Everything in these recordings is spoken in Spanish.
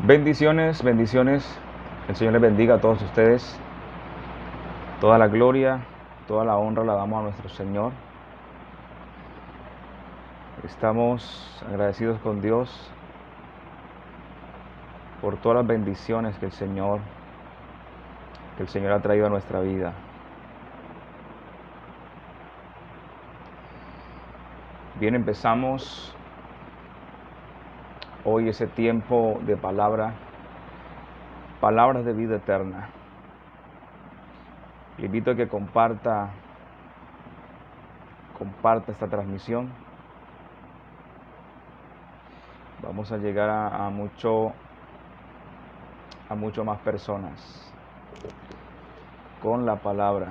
Bendiciones, bendiciones. El Señor les bendiga a todos ustedes. Toda la gloria, toda la honra la damos a nuestro Señor. Estamos agradecidos con Dios por todas las bendiciones que el Señor ha traído a nuestra vida. Bien, empezamos hoy ese tiempo de palabras de vida eterna. Le invito a que comparta esta transmisión. Vamos a llegar a mucho más personas con la palabra.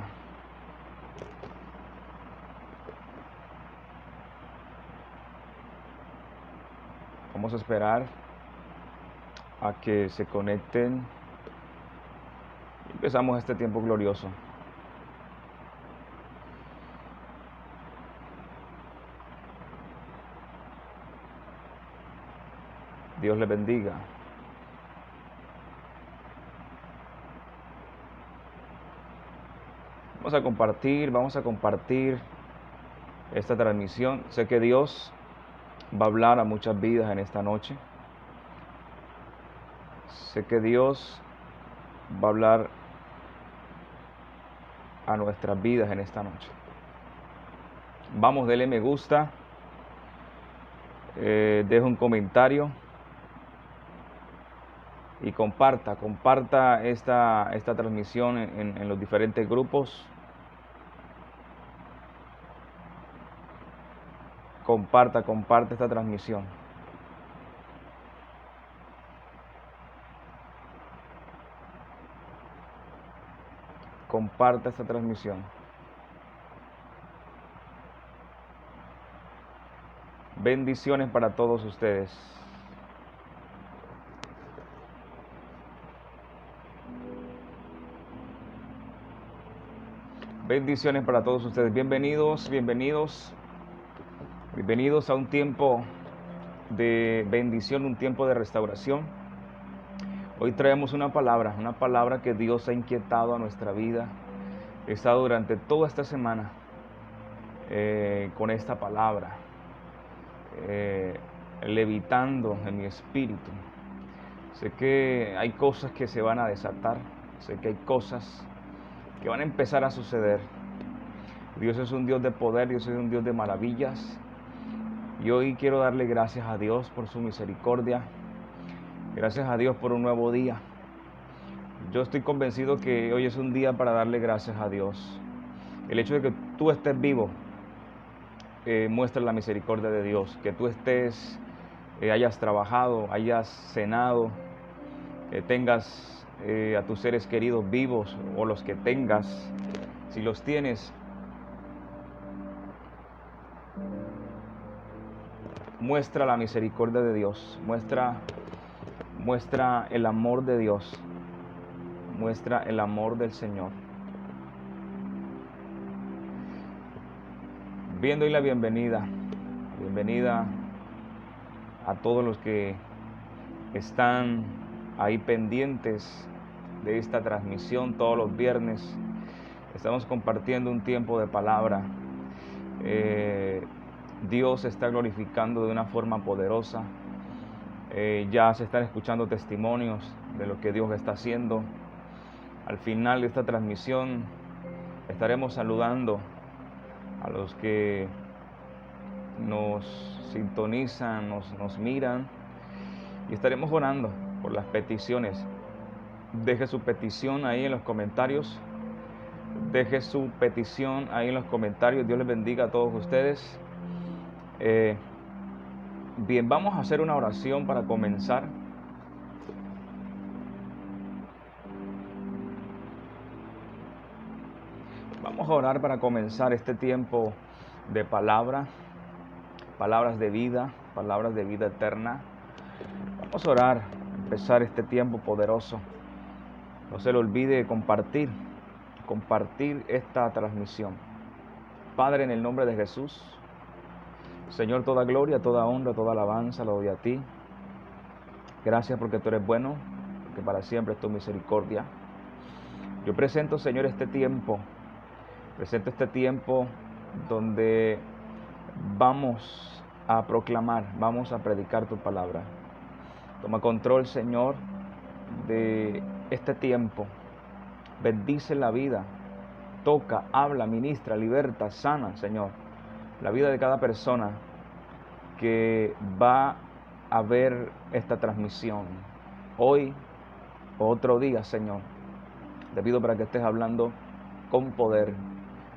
Vamos a esperar a que se conecten y empezamos este tiempo glorioso. Dios les bendiga. Vamos a compartir esta transmisión. Sé que Dios va a hablar a muchas vidas en esta noche. Sé que Dios va a hablar a nuestras vidas en esta noche. Vamos, dele me gusta, deje un comentario y comparta esta transmisión en los diferentes grupos. Comparte esta transmisión. Comparta esta transmisión. Bendiciones para todos ustedes. Bendiciones para todos ustedes. Bienvenidos a un tiempo de bendición, un tiempo de restauración. Hoy traemos una palabra que Dios ha inquietado a nuestra vida. He estado durante toda esta semana con esta palabra, levitando en mi espíritu. Sé que hay cosas que se van a desatar, sé que hay cosas que van a empezar a suceder. Dios es un Dios de poder, Dios es un Dios de maravillas. Y hoy quiero darle gracias a Dios por su misericordia. Gracias a Dios por un nuevo día. Yo estoy convencido que hoy es un día para darle gracias a Dios. El hecho de que tú estés vivo muestra la misericordia de Dios. Que tú estés, hayas trabajado, hayas cenado, tengas a tus seres queridos vivos o los que tengas, si los tienes, muestra la misericordia de Dios, muestra el amor de Dios, muestra el amor del Señor. Bien, doy la bienvenida a todos los que están ahí pendientes de esta transmisión todos los viernes. Estamos compartiendo un tiempo de palabra. Dios se está glorificando de una forma poderosa. Ya se están escuchando testimonios de lo que Dios está haciendo. Al final de esta transmisión estaremos saludando a los que nos sintonizan, nos miran, y estaremos orando por las peticiones. Deje su petición ahí en los comentarios. Dios les bendiga a todos ustedes. Bien, vamos a hacer una oración para comenzar. Vamos a orar para comenzar este tiempo de palabras de vida eterna. Vamos a orar, empezar este tiempo poderoso. No se le olvide compartir esta transmisión. Padre, en el nombre de Jesús, Señor, toda gloria, toda honra, toda alabanza la doy a ti. Gracias porque tú eres bueno, porque para siempre es tu misericordia. Yo presento, Señor, presento este tiempo donde vamos a proclamar, vamos a predicar tu palabra. Toma control, Señor, de este tiempo. Bendice la vida, toca, habla, ministra, liberta, sana, Señor, la vida de cada persona que va a ver esta transmisión. Hoy, otro día, Señor, te pido para que estés hablando con poder,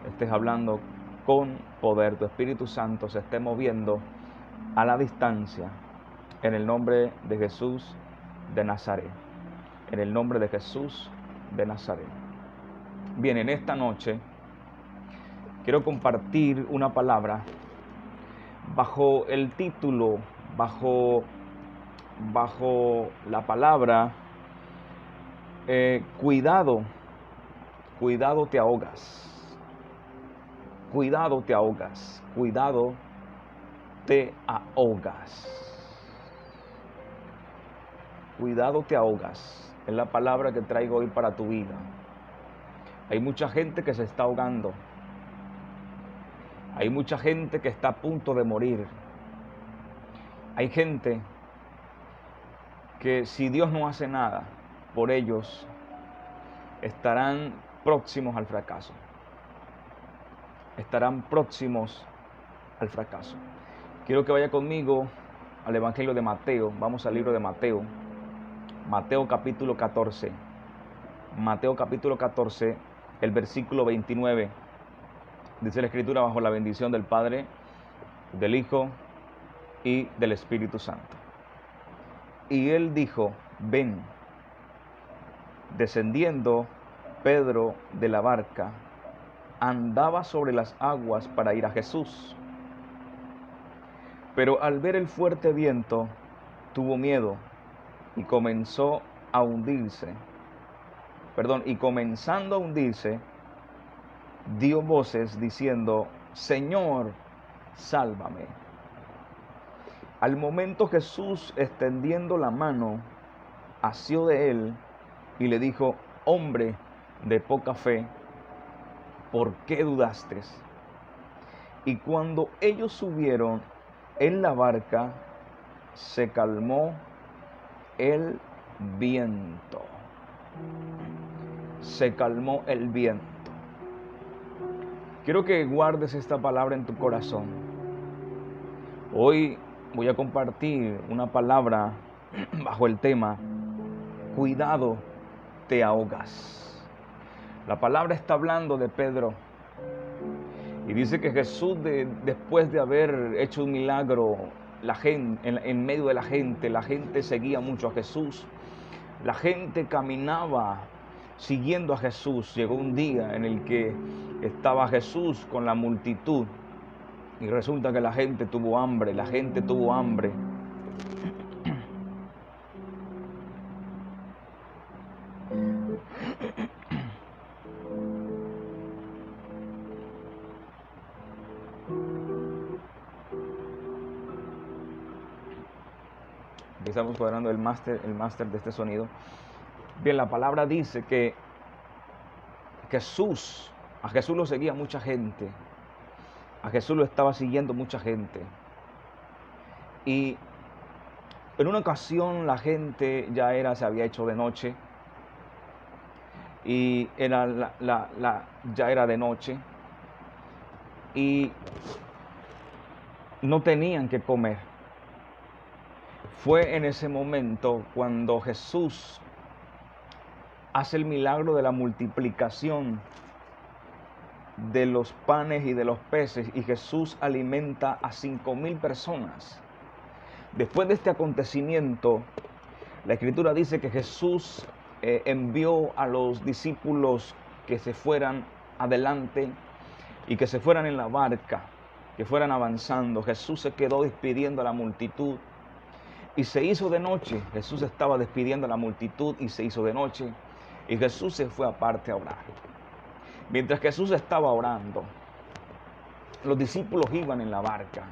estés hablando con poder, tu Espíritu Santo se esté moviendo a la distancia, en el nombre de Jesús de Nazaret, en el nombre de Jesús de Nazaret. Bien, en esta noche quiero compartir una palabra bajo el título, bajo la palabra cuidado te ahogas, cuidado te ahogas, cuidado te ahogas, cuidado te ahogas, es la palabra que traigo hoy para tu vida. Hay mucha gente que se está ahogando, hay mucha gente que está a punto de morir, hay gente que si Dios no hace nada por ellos, estarán próximos al fracaso. Estarán próximos al fracaso. Quiero que vaya conmigo al Evangelio de Mateo. Vamos al libro de Mateo. Mateo capítulo 14. Mateo capítulo 14, el versículo 29. Dice la Escritura: bajo la bendición del Padre, del Hijo y del Espíritu Santo. Y él dijo: ven. Descendiendo Pedro de la barca, andaba sobre las aguas para ir a Jesús. Pero al ver el fuerte viento, tuvo miedo y comenzó a hundirse. Y comenzando a hundirse, dio voces diciendo: Señor, sálvame. Al momento Jesús, extendiendo la mano, asió de él y le dijo: hombre de poca fe, ¿por qué dudaste? Y cuando ellos subieron en la barca, se calmó el viento. Se calmó el viento. Quiero que guardes esta palabra en tu corazón. Hoy voy a compartir una palabra bajo el tema: cuidado te ahogas. La palabra está hablando de Pedro y dice que Jesús, después de haber hecho un milagro, en medio de la gente seguía mucho a Jesús. La gente caminaba siguiendo a Jesús. Llegó un día en el que estaba Jesús con la multitud y resulta que la gente tuvo hambre. Estamos cuadrando el máster de este sonido. Bien, la palabra dice que a Jesús lo seguía mucha gente. A Jesús lo estaba siguiendo mucha gente. Y en una ocasión la gente se había hecho de noche. Y ya era de noche. Y no tenían que comer. Fue en ese momento cuando Jesús hace el milagro de la multiplicación de los panes y de los peces, y Jesús alimenta a 5,000 personas. Después de este acontecimiento, la Escritura dice que Jesús envió a los discípulos que se fueran adelante y que se fueran en la barca, que fueran avanzando. Jesús se quedó despidiendo a la multitud y se hizo de noche. Jesús estaba despidiendo a la multitud y se hizo de noche. Y Jesús se fue aparte a orar. Mientras Jesús estaba orando, los discípulos iban en la barca.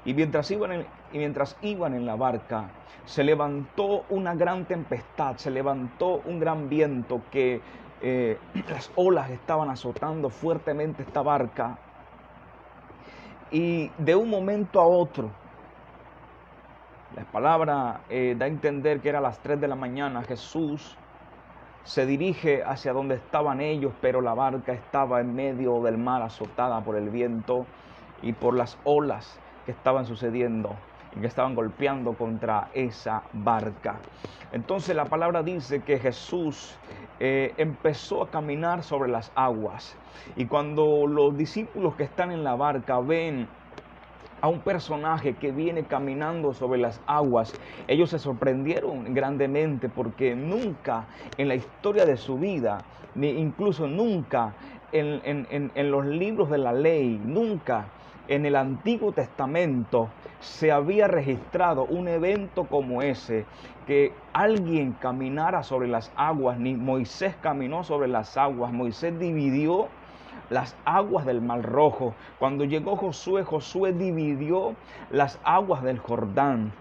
Y mientras iban en la barca, se levantó una gran tempestad, se levantó un gran viento que las olas estaban azotando fuertemente esta barca. Y de un momento a otro, la palabra da a entender que era a las 3 de la mañana, Jesús se dirige hacia donde estaban ellos, pero la barca estaba en medio del mar, azotada por el viento y por las olas que estaban sucediendo y que estaban golpeando contra esa barca. Entonces la palabra dice que Jesús empezó a caminar sobre las aguas. Y cuando los discípulos que están en la barca ven a un personaje que viene caminando sobre las aguas, ellos se sorprendieron grandemente, porque nunca en la historia de su vida, ni incluso nunca en los libros de la ley, nunca en el Antiguo Testamento se había registrado un evento como ese, que alguien caminara sobre las aguas. Ni Moisés caminó sobre las aguas. Moisés dividió las aguas del Mar Rojo. Cuando llegó Josué, Josué dividió las aguas del Jordán.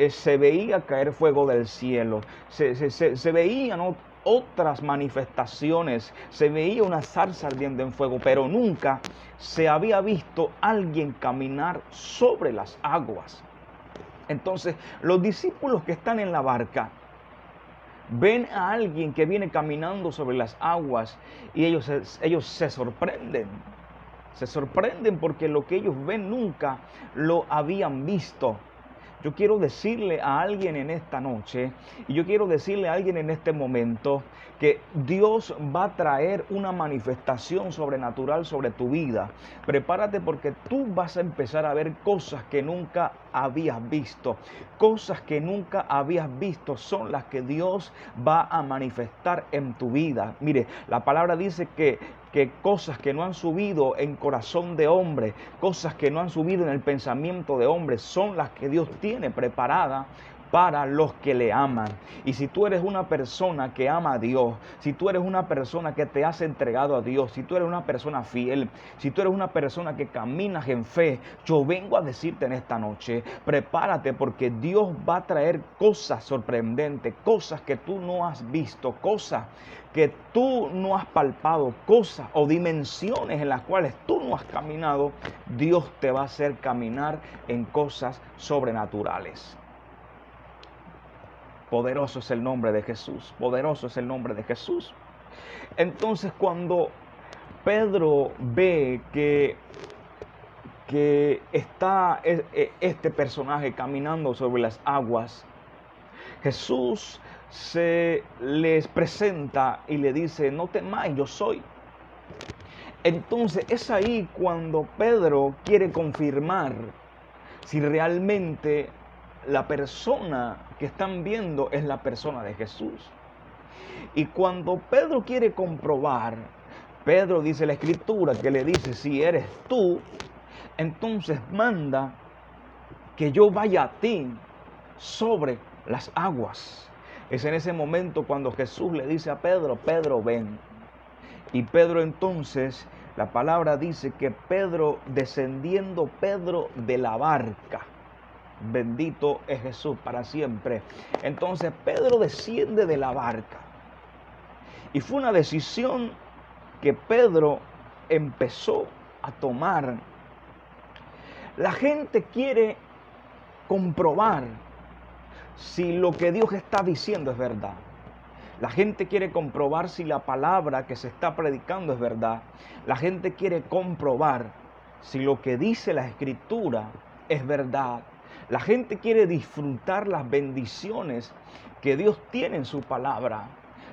Se veía caer fuego del cielo. Se veían otras manifestaciones. Se veía una zarza ardiendo en fuego, pero nunca se había visto alguien caminar sobre las aguas. Entonces, los discípulos que están en la barca ven a alguien que viene caminando sobre las aguas y ellos se sorprenden. Se sorprenden porque lo que ellos ven nunca lo habían visto. Yo quiero decirle a alguien en esta noche, y yo quiero decirle a alguien en este momento, que Dios va a traer una manifestación sobrenatural sobre tu vida. Prepárate, porque tú vas a empezar a ver cosas que nunca habías visto. Cosas que nunca habías visto son las que Dios va a manifestar en tu vida. Mire, la palabra dice que cosas que no han subido en corazón de hombre, cosas que no han subido en el pensamiento de hombre, son las que Dios tiene preparada para los que le aman. Y si tú eres una persona que ama a Dios, si tú eres una persona que te has entregado a Dios, si tú eres una persona fiel, si tú eres una persona que caminas en fe, yo vengo a decirte en esta noche, prepárate, porque Dios va a traer cosas sorprendentes, cosas que tú no has visto, cosas que tú no has palpado, cosas o dimensiones en las cuales tú no has caminado. Dios te va a hacer caminar en cosas sobrenaturales. Poderoso es el nombre de Jesús, poderoso es el nombre de Jesús. Entonces, cuando Pedro ve que está este personaje caminando sobre las aguas, Jesús se les presenta y le dice: no temáis, yo soy. Entonces es ahí cuando Pedro quiere confirmar si realmente la persona que están viendo es la persona de Jesús. Y cuando Pedro quiere comprobar, Pedro dice la Escritura que le dice: si eres tú, entonces manda que yo vaya a ti sobre las aguas. Es en ese momento cuando Jesús le dice a Pedro: Pedro, ven. Y Pedro entonces, la palabra dice que Pedro, descendiendo Pedro de la barca, bendito es Jesús para siempre. Entonces Pedro desciende de la barca. Y fue una decisión que Pedro empezó a tomar. La gente quiere comprobar si lo que Dios está diciendo es verdad. La gente quiere comprobar si la palabra que se está predicando es verdad. La gente quiere comprobar si lo que dice la Escritura es verdad. La gente quiere disfrutar las bendiciones que Dios tiene en su palabra.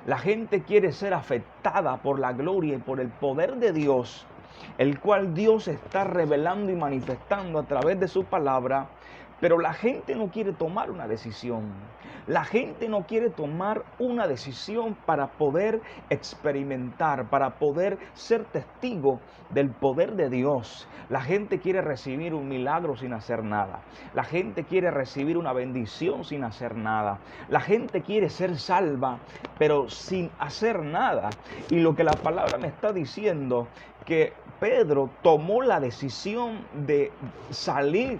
La gente quiere ser afectada por la gloria y por el poder de Dios, el cual Dios está revelando y manifestando a través de su palabra. Pero la gente no quiere tomar una decisión. La gente no quiere tomar una decisión para poder experimentar, para poder ser testigo del poder de Dios. La gente quiere recibir un milagro sin hacer nada. La gente quiere recibir una bendición sin hacer nada. La gente quiere ser salva, pero sin hacer nada. Y lo que la palabra me está diciendo, que Pedro tomó la decisión de salir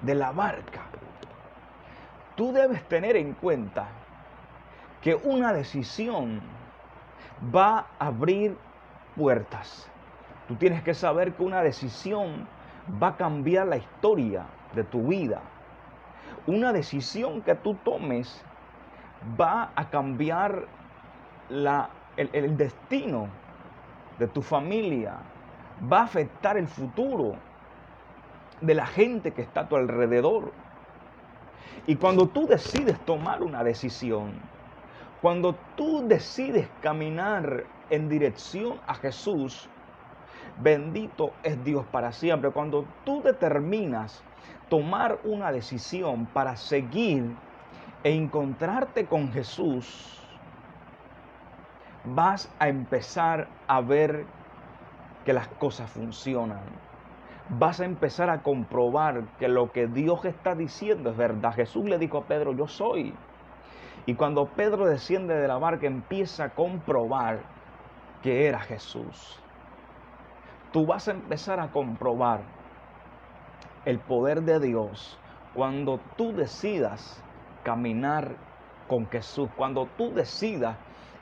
de la barca, tú debes tener en cuenta que una decisión va a abrir puertas. Tú tienes que saber que una decisión va a cambiar la historia de tu vida. Una decisión que tú tomes va a cambiar el destino de tu familia, va a afectar el futuro de la gente que está a tu alrededor. Y cuando tú decides tomar una decisión, cuando tú decides caminar en dirección a Jesús, bendito es Dios para siempre. Cuando tú determinas tomar una decisión para seguir e encontrarte con Jesús, vas a empezar a ver que las cosas funcionan. Vas a empezar a comprobar que lo que Dios está diciendo es verdad. Jesús le dijo a Pedro, yo soy. Y cuando Pedro desciende de la barca, empieza a comprobar que era Jesús. Tú vas a empezar a comprobar el poder de Dios cuando tú decidas caminar con Jesús. Cuando tú decidas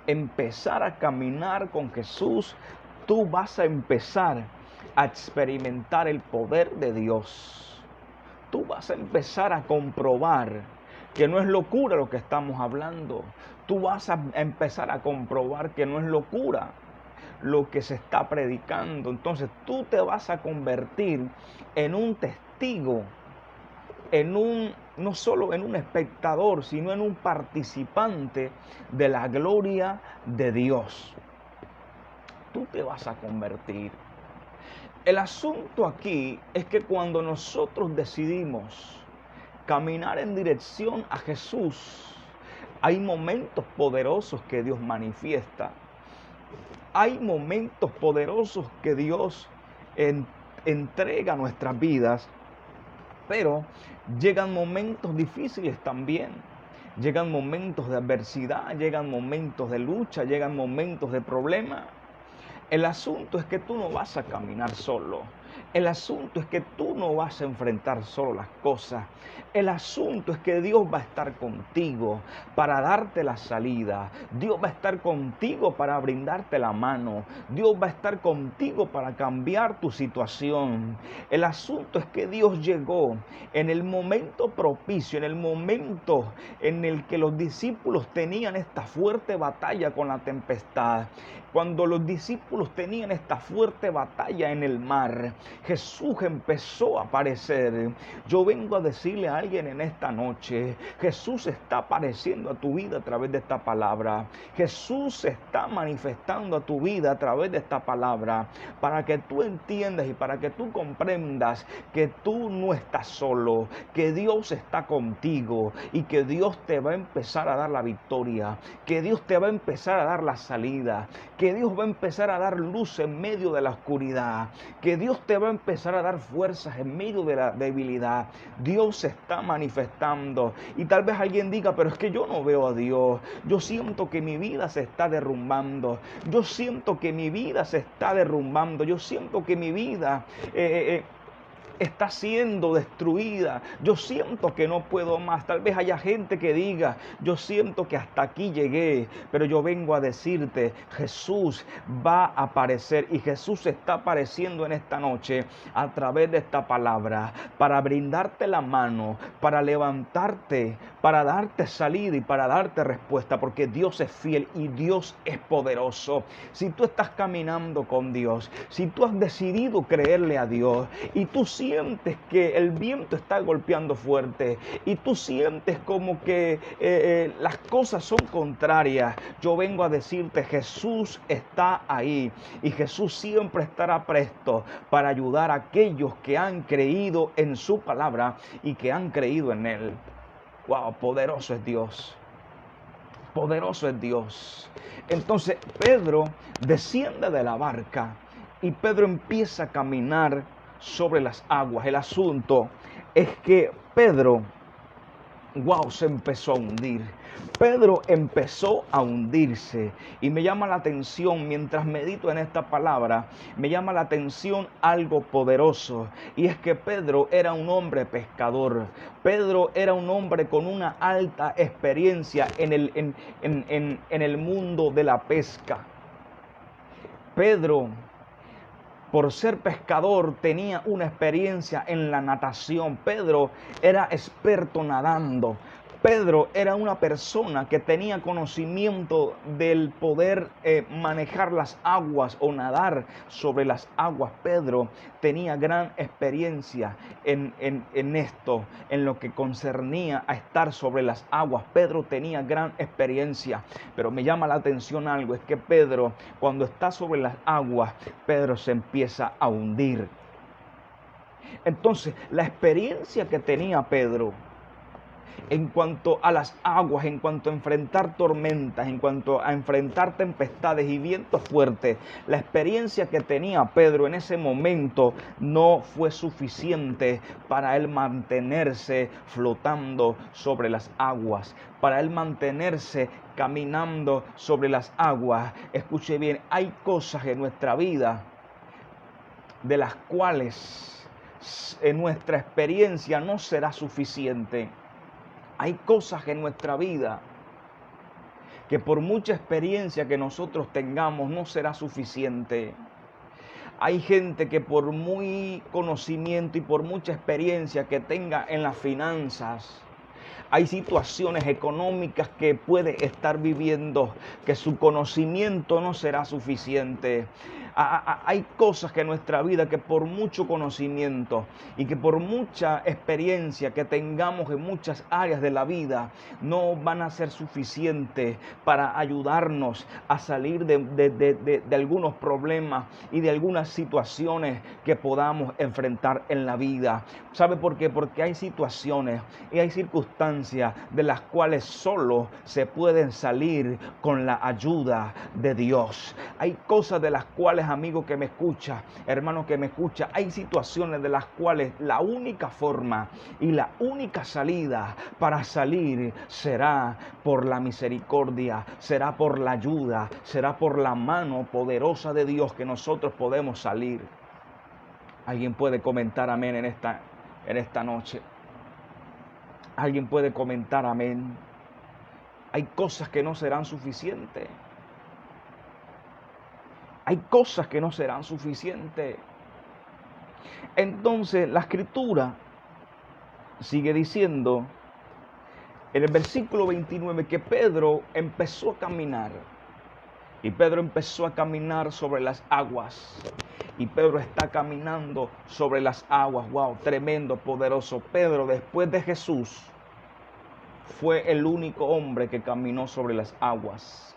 empezar a caminar con Jesús, tú vas a empezar a experimentar el poder de Dios. Tú vas a empezar a comprobar que no es locura lo que estamos hablando. Tú vas a empezar a comprobar que no es locura lo que se está predicando. Entonces tú te vas a convertir en un testigo, no solo en un espectador, sino en un participante de la gloria de Dios. Tú te vas a convertir. El asunto aquí es que cuando nosotros decidimos caminar en dirección a Jesús, hay momentos poderosos que Dios manifiesta. Hay momentos poderosos que Dios entrega a nuestras vidas, pero llegan momentos difíciles también. Llegan momentos de adversidad, llegan momentos de lucha, llegan momentos de problema. El asunto es que tú no vas a caminar solo. El asunto es que tú no vas a enfrentar solo las cosas. El asunto es que Dios va a estar contigo para darte la salida. Dios va a estar contigo para brindarte la mano. Dios va a estar contigo para cambiar tu situación. El asunto es que Dios llegó en el momento propicio, en el momento en el que los discípulos tenían esta fuerte batalla con la tempestad. Cuando los discípulos tenían esta fuerte batalla en el mar, Jesús empezó a aparecer. Yo vengo a decirle a alguien en esta noche, Jesús está apareciendo a tu vida a través de esta palabra. Jesús se está manifestando a tu vida a través de esta palabra, para que tú entiendas y para que tú comprendas que tú no estás solo, que Dios está contigo y que Dios te va a empezar a dar la victoria, que Dios te va a empezar a dar la salida, que Dios va a empezar a dar luz en medio de la oscuridad, que Dios te va a empezar a dar fuerzas en medio de la debilidad. Dios se está manifestando. Y tal vez alguien diga, pero es que yo no veo a Dios. Yo siento que mi vida se está derrumbando. Yo siento que mi vida se está derrumbando. Yo siento que mi vida está siendo destruida. Yo siento que no puedo más. Tal vez haya gente que diga, yo siento que hasta aquí llegué, pero yo vengo a decirte, Jesús va a aparecer, y Jesús está apareciendo en esta noche a través de esta palabra, para brindarte la mano, para levantarte, para darte salida y para darte respuesta, porque Dios es fiel y Dios es poderoso. Si tú estás caminando con Dios, si tú has decidido creerle a Dios y tú sientes que el viento está golpeando fuerte y tú sientes como que las cosas son contrarias, yo vengo a decirte, Jesús está ahí y Jesús siempre estará presto para ayudar a aquellos que han creído en su palabra y que han creído en Él. Wow, poderoso es Dios. Poderoso es Dios. Entonces Pedro desciende de la barca y Pedro empieza a caminar sobre las aguas. El asunto es que Pedro wow, se empezó a hundir. Pedro empezó a hundirse. Y me llama la atención, mientras medito en esta palabra, me llama la atención algo poderoso. Y es que Pedro era un hombre pescador. Pedro era un hombre con una alta experiencia en el mundo de la pesca. Pedro, por ser pescador, tenía una experiencia en la natación. Pedro era experto nadando. Pedro era una persona que tenía conocimiento del poder manejar las aguas o nadar sobre las aguas. Pedro tenía gran experiencia en esto, en lo que concernía a estar sobre las aguas. Pedro tenía gran experiencia, pero me llama la atención algo, es que Pedro, cuando está sobre las aguas, Pedro se empieza a hundir. Entonces, la experiencia que tenía Pedro en cuanto a las aguas, en cuanto a enfrentar tormentas, en cuanto a enfrentar tempestades y vientos fuertes, la experiencia que tenía Pedro en ese momento no fue suficiente para él mantenerse flotando sobre las aguas, para él mantenerse caminando sobre las aguas. Escuche bien, hay cosas en nuestra vida de las cuales en nuestra experiencia no será suficiente. Hay cosas en nuestra vida que por mucha experiencia que nosotros tengamos no será suficiente. Hay gente que por muy conocimiento y por mucha experiencia que tenga en las finanzas, hay situaciones económicas que puede estar viviendo que su conocimiento no será suficiente. Hay cosas que en nuestra vida que por mucho conocimiento y que por mucha experiencia que tengamos en muchas áreas de la vida no van a ser suficientes para ayudarnos a salir de algunos problemas y de algunas situaciones que podamos enfrentar en la vida. ¿Sabe por qué? Porque hay situaciones y hay circunstancias de las cuales solo se pueden salir con la ayuda de Dios. Hay cosas de las cuales, amigo que me escucha, hermano que me escucha, hay situaciones de las cuales la única forma y la única salida para salir será por la misericordia, será por la ayuda, será por la mano poderosa de Dios que nosotros podemos salir. ¿Alguien puede comentar amén en esta noche? ¿Alguien puede comentar amén? Hay cosas que no serán suficientes. Hay cosas que no serán suficientes. Entonces la Escritura sigue diciendo en el versículo 29 que Pedro empezó a caminar. Y Pedro empezó a caminar sobre las aguas. Y Pedro está caminando sobre las aguas. Wow, tremendo, poderoso. Pedro, después de Jesús, fue el único hombre que caminó sobre las aguas.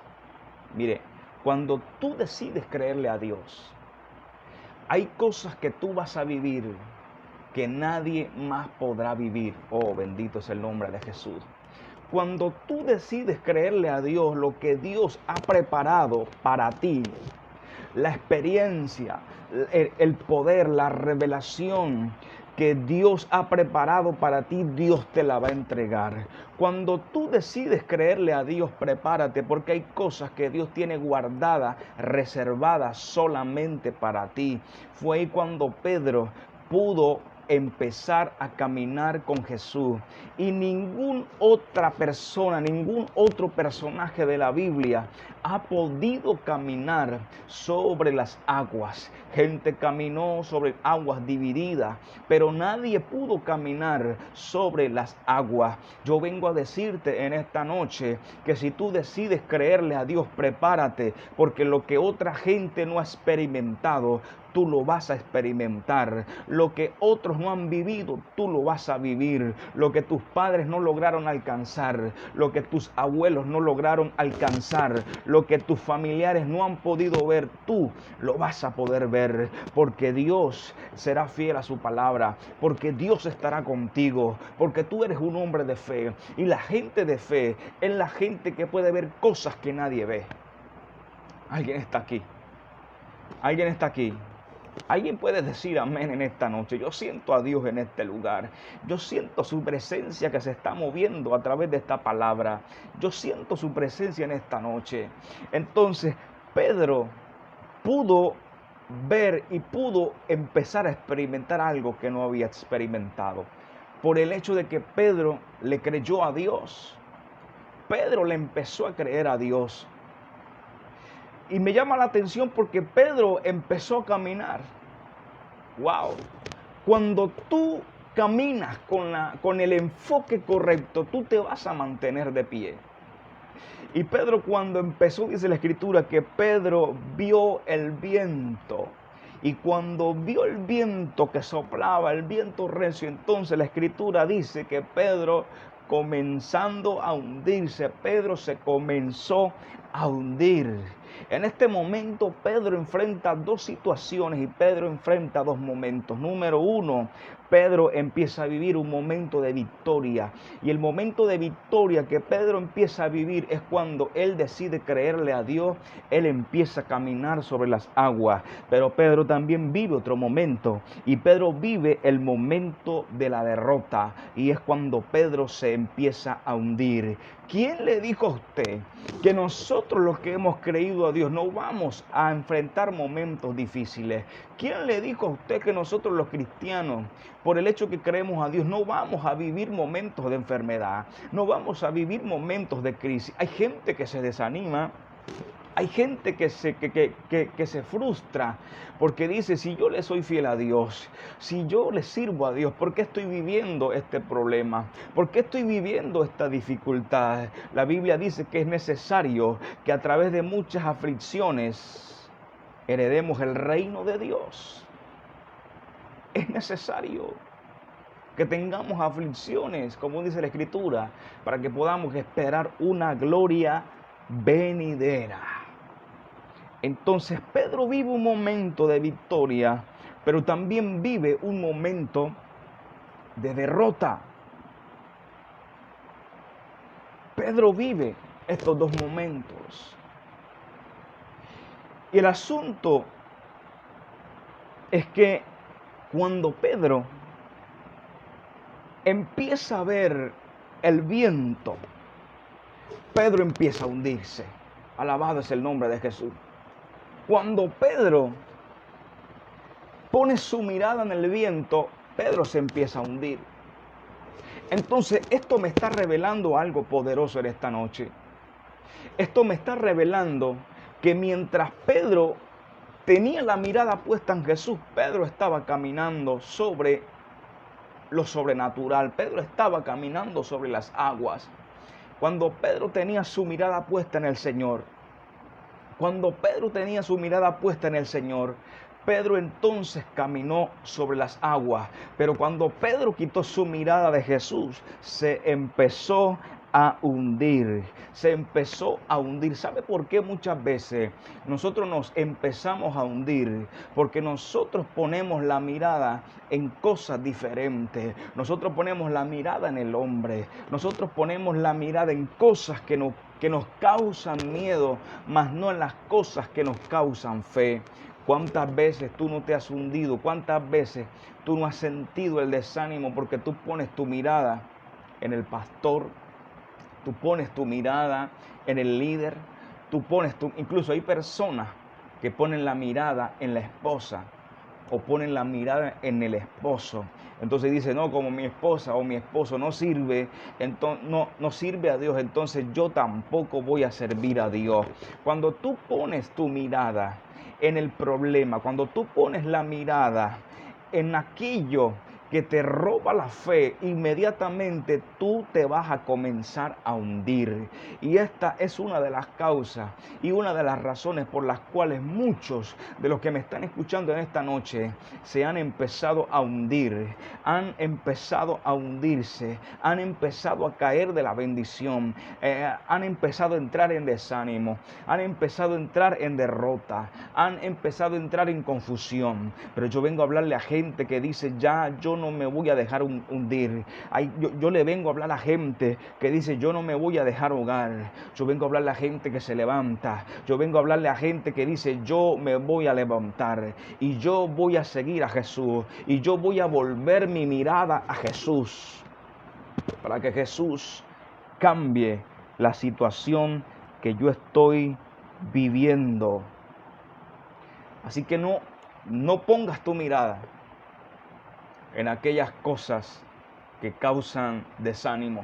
Mire, cuando tú decides creerle a Dios, hay cosas que tú vas a vivir que nadie más podrá vivir. Oh, bendito es el nombre de Jesús. Cuando tú decides creerle a Dios lo que Dios ha preparado para ti, la experiencia, el poder, la revelación que Dios ha preparado para ti, Dios te la va a entregar. Cuando tú decides creerle a Dios, prepárate, porque hay cosas que Dios tiene guardadas, reservadas solamente para ti. Fue ahí cuando Pedro pudo empezar a caminar con Jesús. Y ninguna otra persona, ningún otro personaje de la Biblia ha podido caminar sobre las aguas. Gente caminó sobre aguas divididas, pero nadie pudo caminar sobre las aguas. Yo vengo a decirte en esta noche que si tú decides creerle a Dios, prepárate, porque lo que otra gente no ha experimentado, tú lo vas a experimentar. Lo que otros no han vivido, tú lo vas a vivir. Lo que tus padres no lograron alcanzar, lo que tus abuelos no lograron alcanzar, lo que tus familiares no han podido ver, tú lo vas a poder ver, porque Dios será fiel a su palabra, porque Dios estará contigo, porque tú eres un hombre de fe. Y la gente de fe es la gente que puede ver cosas que nadie ve. Alguien está aquí. Alguien está aquí. Alguien puede decir amén en esta noche. Yo siento a Dios en este lugar. Yo siento su presencia que se está moviendo a través de esta palabra. Yo siento su presencia en esta noche. Entonces, Pedro pudo ver y pudo empezar a experimentar algo que no había experimentado. Por el hecho de que Pedro le creyó a Dios. Pedro le empezó a creer a Dios. Y me llama la atención porque Pedro empezó a caminar. ¡Wow! Cuando tú caminas con el enfoque correcto, tú te vas a mantener de pie. Y Pedro, cuando empezó, dice la Escritura, que Pedro vio el viento. Y cuando vio el viento que soplaba, el viento recio, entonces la Escritura dice que Pedro, comenzando a hundirse, Pedro se comenzó a hundir. En este momento Pedro enfrenta dos situaciones y Pedro enfrenta dos momentos. Número uno, Pedro empieza a vivir un momento de victoria. Y el momento de victoria que Pedro empieza a vivir es cuando él decide creerle a Dios. Él empieza a caminar sobre las aguas. Pero Pedro también vive otro momento. Y Pedro vive el momento de la derrota. Y es cuando Pedro se empieza a hundir. ¿Quién le dijo a usted que nosotros los que hemos creído a Dios no vamos a enfrentar momentos difíciles? ¿Quién le dijo a usted que nosotros los cristianos, por el hecho que creemos a Dios, no vamos a vivir momentos de enfermedad? No vamos a vivir momentos de crisis. Hay gente que se desanima. Hay gente que se frustra porque dice, si yo le soy fiel a Dios, si yo le sirvo a Dios, ¿por qué estoy viviendo este problema? ¿Por qué estoy viviendo esta dificultad? La Biblia dice que es necesario que a través de muchas aflicciones heredemos el reino de Dios. Es necesario que tengamos aflicciones, como dice la Escritura, para que podamos esperar una gloria venidera. Entonces Pedro vive un momento de victoria, pero también vive un momento de derrota. Pedro vive estos dos momentos. Y el asunto es que cuando Pedro empieza a ver el viento, Pedro empieza a hundirse. Alabado es el nombre de Jesús. Cuando Pedro pone su mirada en el viento, Pedro se empieza a hundir. Entonces, esto me está revelando algo poderoso en esta noche. Esto me está revelando que mientras Pedro tenía la mirada puesta en Jesús, Pedro estaba caminando sobre lo sobrenatural. Pedro estaba caminando sobre las aguas. Cuando Pedro tenía su mirada puesta en el Señor, cuando Pedro tenía su mirada puesta en el Señor, Pedro entonces caminó sobre las aguas. Pero cuando Pedro quitó su mirada de Jesús, se empezó a hundir. Se empezó a hundir. ¿Sabe por qué muchas veces nosotros nos empezamos a hundir? Porque nosotros ponemos la mirada en cosas diferentes. Nosotros ponemos la mirada en el hombre. Nosotros ponemos la mirada en cosas que nos causan miedo, mas no en las cosas que nos causan fe. ¿Cuántas veces tú no te has hundido? ¿Cuántas veces tú no has sentido el desánimo porque tú pones tu mirada en el pastor? Tú pones tu mirada en el líder. Incluso hay personas que ponen la mirada en la esposa o ponen la mirada en el esposo. Entonces dice, no, como mi esposa o mi esposo no sirve, entonces no sirve a Dios, entonces yo tampoco voy a servir a Dios. Cuando tú pones tu mirada en el problema, cuando tú pones la mirada en aquello que te roba la fe, inmediatamente tú te vas a comenzar a hundir. Y esta es una de las causas y una de las razones por las cuales muchos de los que me están escuchando en esta noche se han empezado a hundir, han empezado a hundirse, han empezado a caer de la bendición, han empezado a entrar en desánimo, han empezado a entrar en derrota, han empezado a entrar en confusión. Pero yo vengo a hablarle a gente que dice, ya yo no me voy a dejar hundir. Yo le vengo a hablar a la gente que dice, yo no me voy a dejar ahogar. Yo vengo a hablar a la gente que se levanta. Yo vengo a hablarle a gente que dice, yo me voy a levantar y yo voy a seguir a Jesús y yo voy a volver mi mirada a Jesús para que Jesús cambie la situación que yo estoy viviendo. Así que no pongas tu mirada en aquellas cosas que causan desánimo.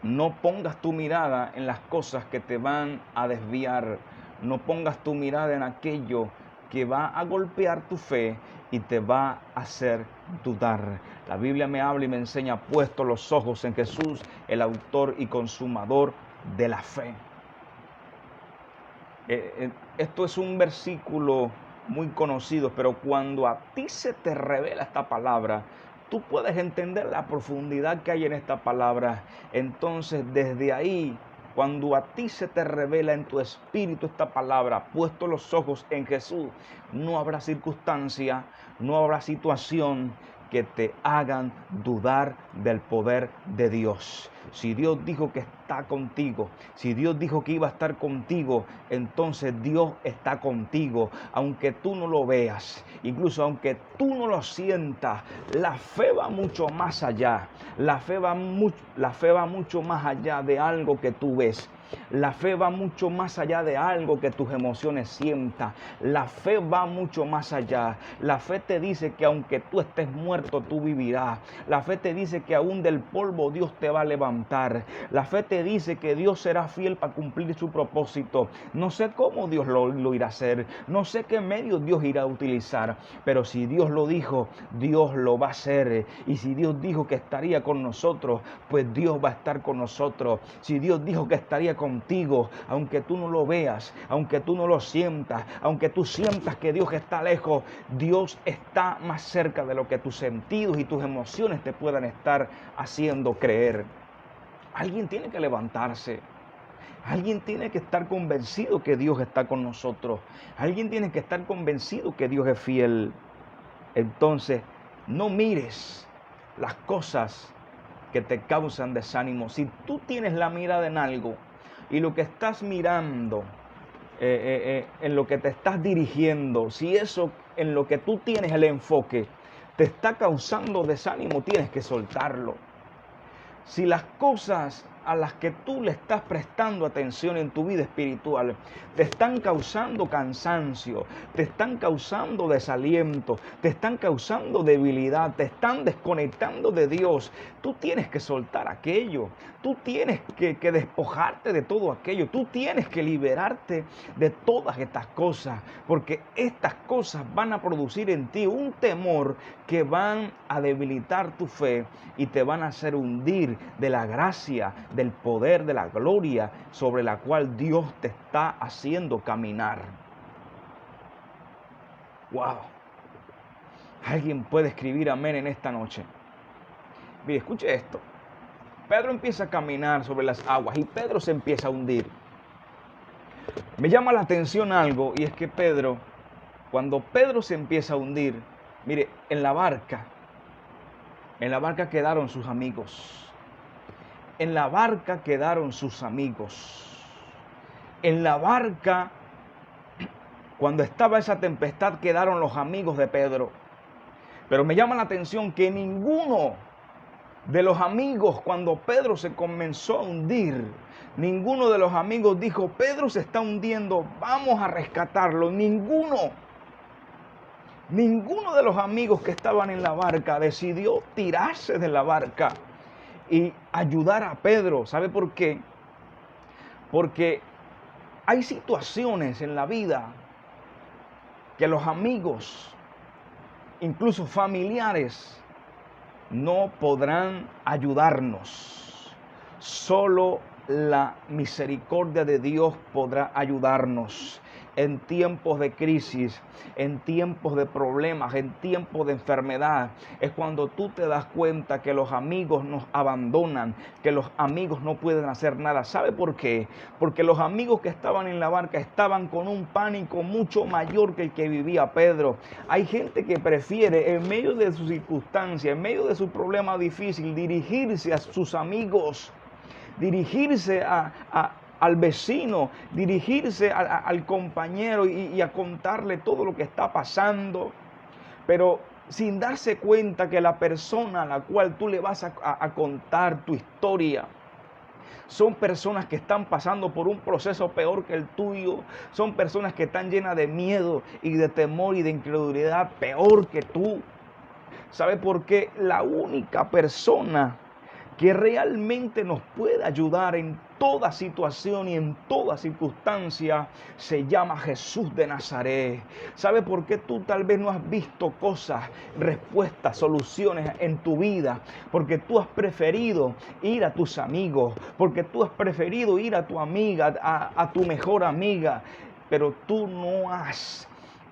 No pongas tu mirada en las cosas que te van a desviar. No pongas tu mirada en aquello que va a golpear tu fe y te va a hacer dudar. La Biblia me habla y me enseña, puesto los ojos en Jesús, el autor y consumador de la fe. Esto es un versículo muy conocido, pero cuando a ti se te revela esta palabra, tú puedes entender la profundidad que hay en esta palabra. Entonces, desde ahí, cuando a ti se te revela en tu espíritu esta palabra, puesto los ojos en Jesús, no habrá circunstancia, no habrá situación que te hagan dudar del poder de Dios. Si Dios dijo que está contigo, si Dios dijo que iba a estar contigo, entonces Dios está contigo, aunque tú no lo veas, incluso aunque tú no lo sientas. La fe va mucho más allá, la fe va mucho más allá de algo que tú ves. La fe va mucho más allá de algo que tus emociones sientan. La fe va mucho más allá. La fe te dice que aunque tú estés muerto, tú vivirás. La fe te dice que aún del polvo Dios te va a levantar. La fe te dice que Dios será fiel para cumplir su propósito. No sé cómo Dios lo irá a hacer. No sé qué medios Dios irá a utilizar. Pero si Dios lo dijo, Dios lo va a hacer. Y si Dios dijo que estaría con nosotros, pues Dios va a estar con nosotros. Si Dios dijo que estaría contigo, aunque tú no lo veas, aunque tú no lo sientas, aunque tú sientas que Dios está lejos, Dios está más cerca de lo que tus sentidos y tus emociones te puedan estar haciendo creer. Alguien tiene que levantarse. Alguien tiene que estar convencido que Dios está con nosotros. Alguien tiene que estar convencido que Dios es fiel. Entonces, no mires las cosas que te causan desánimo. Si tú tienes la mirada en algo y lo que estás mirando, en lo que te estás dirigiendo, si eso en lo que tú tienes el enfoque te está causando desánimo, tienes que soltarlo. Si las cosas a las que tú le estás prestando atención en tu vida espiritual te están causando cansancio, te están causando desaliento, te están causando debilidad, te están desconectando de Dios, tú tienes que soltar aquello, tú tienes que despojarte de todo aquello, tú tienes que liberarte de todas estas cosas, porque estas cosas van a producir en ti un temor que van a debilitar tu fe y te van a hacer hundir de la gracia, del poder, de la gloria sobre la cual Dios te está haciendo caminar. ¡Wow! ¿Alguien puede escribir amén en esta noche? Mire, escuche esto. Pedro empieza a caminar sobre las aguas y Pedro se empieza a hundir. Me llama la atención algo, y es que cuando Pedro se empieza a hundir, mire, en la barca quedaron sus amigos. En la barca quedaron sus amigos. En la barca, cuando estaba esa tempestad, quedaron los amigos de Pedro. Pero me llama la atención que ninguno de los amigos, cuando Pedro se comenzó a hundir, ninguno de los amigos dijo, Pedro se está hundiendo, vamos a rescatarlo. Ninguno de los amigos que estaban en la barca decidió tirarse de la barca y ayudar a Pedro. ¿Sabe por qué? Porque hay situaciones en la vida que los amigos, incluso familiares, no podrán ayudarnos. Solo la misericordia de Dios podrá ayudarnos. en tiempos de crisis, en tiempos de problemas, en tiempos de enfermedad, es cuando tú te das cuenta que los amigos nos abandonan, que los amigos no pueden hacer nada. ¿Sabe por qué? Porque los amigos que estaban en la barca estaban con un pánico mucho mayor que el que vivía Pedro. Hay gente que prefiere, en medio de su circunstancia, en medio de su problema difícil, dirigirse a sus amigos, dirigirse al vecino, dirigirse al compañero y a contarle todo lo que está pasando, pero sin darse cuenta que la persona a la cual tú le vas a contar tu historia son personas que están pasando por un proceso peor que el tuyo, son personas que están llenas de miedo y de temor y de incredulidad peor que tú. ¿Sabe por qué? La única persona que realmente nos puede ayudar en toda situación y en toda circunstancia se llama Jesús de Nazaret. ¿Sabe por qué tú tal vez no has visto cosas, respuestas, soluciones en tu vida? Porque tú has preferido ir a tus amigos, porque tú has preferido ir a tu amiga, a tu mejor amiga, pero tú no has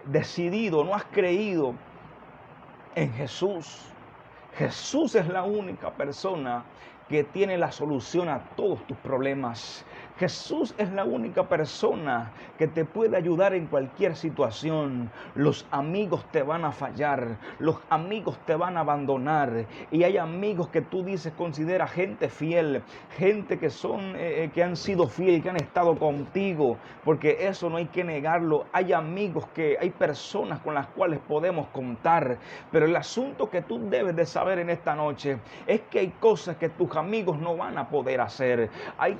decidido, no has creído en Jesús. Jesús es la única persona que tiene la solución a todos tus problemas. Jesús es la única persona que te puede ayudar en cualquier situación. Los amigos te van a fallar, los amigos te van a abandonar, y hay amigos que tú dices, considera gente fiel, gente que han sido fieles, que han estado contigo, porque eso no hay que negarlo. Hay amigos hay personas con las cuales podemos contar, pero el asunto que tú debes de saber en esta noche es que hay cosas que tus amigos no van a poder hacer. Hay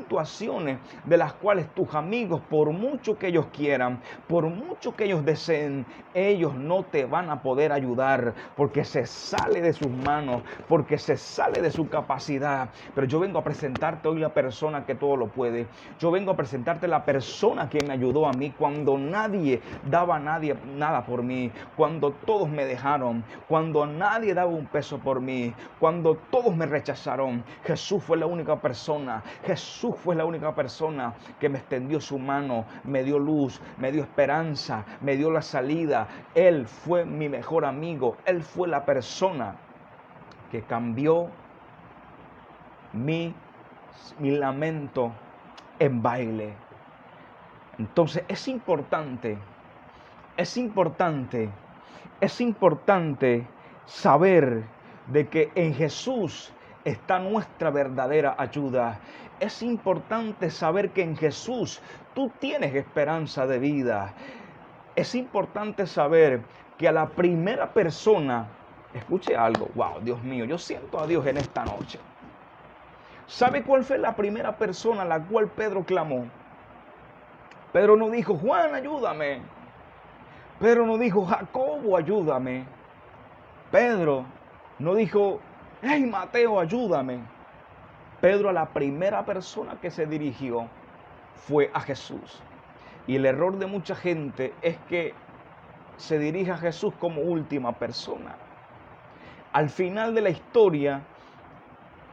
situaciones de las cuales tus amigos, por mucho que ellos quieran, por mucho que ellos deseen, ellos no te van a poder ayudar, porque se sale de sus manos, porque se sale de su capacidad. Pero yo vengo a presentarte hoy la persona que todo lo puede. Yo vengo a presentarte la persona que me ayudó a mí cuando nadie daba nada por mí, cuando todos me dejaron, cuando nadie daba un peso por mí, cuando todos me rechazaron. Jesús fue la única persona, Jesús fue la única persona que me extendió su mano, me dio luz, me dio esperanza, me dio la salida. Él fue mi mejor amigo, Él fue la persona que cambió mi lamento en baile. Entonces es importante saber de que en Jesús está nuestra verdadera ayuda. Es importante saber que en Jesús tú tienes esperanza de vida. Es importante saber que a la primera persona, escuche algo, wow, Dios mío, yo siento a Dios en esta noche. ¿Sabe cuál fue la primera persona a la cual Pedro clamó? Pedro no dijo, Juan, ayúdame. Pedro no dijo, Jacobo, ayúdame. Pedro no dijo, hey, Mateo, ayúdame. Pedro, a la primera persona que se dirigió fue a Jesús. Y el error de mucha gente es que se dirige a Jesús como última persona. Al final de la historia,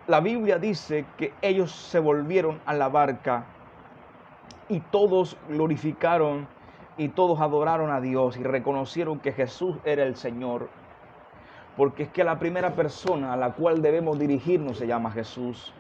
la Biblia dice que ellos se volvieron a la barca y todos glorificaron y todos adoraron a Dios y reconocieron que Jesús era el Señor. Porque es que la primera persona a la cual debemos dirigirnos se llama Jesús.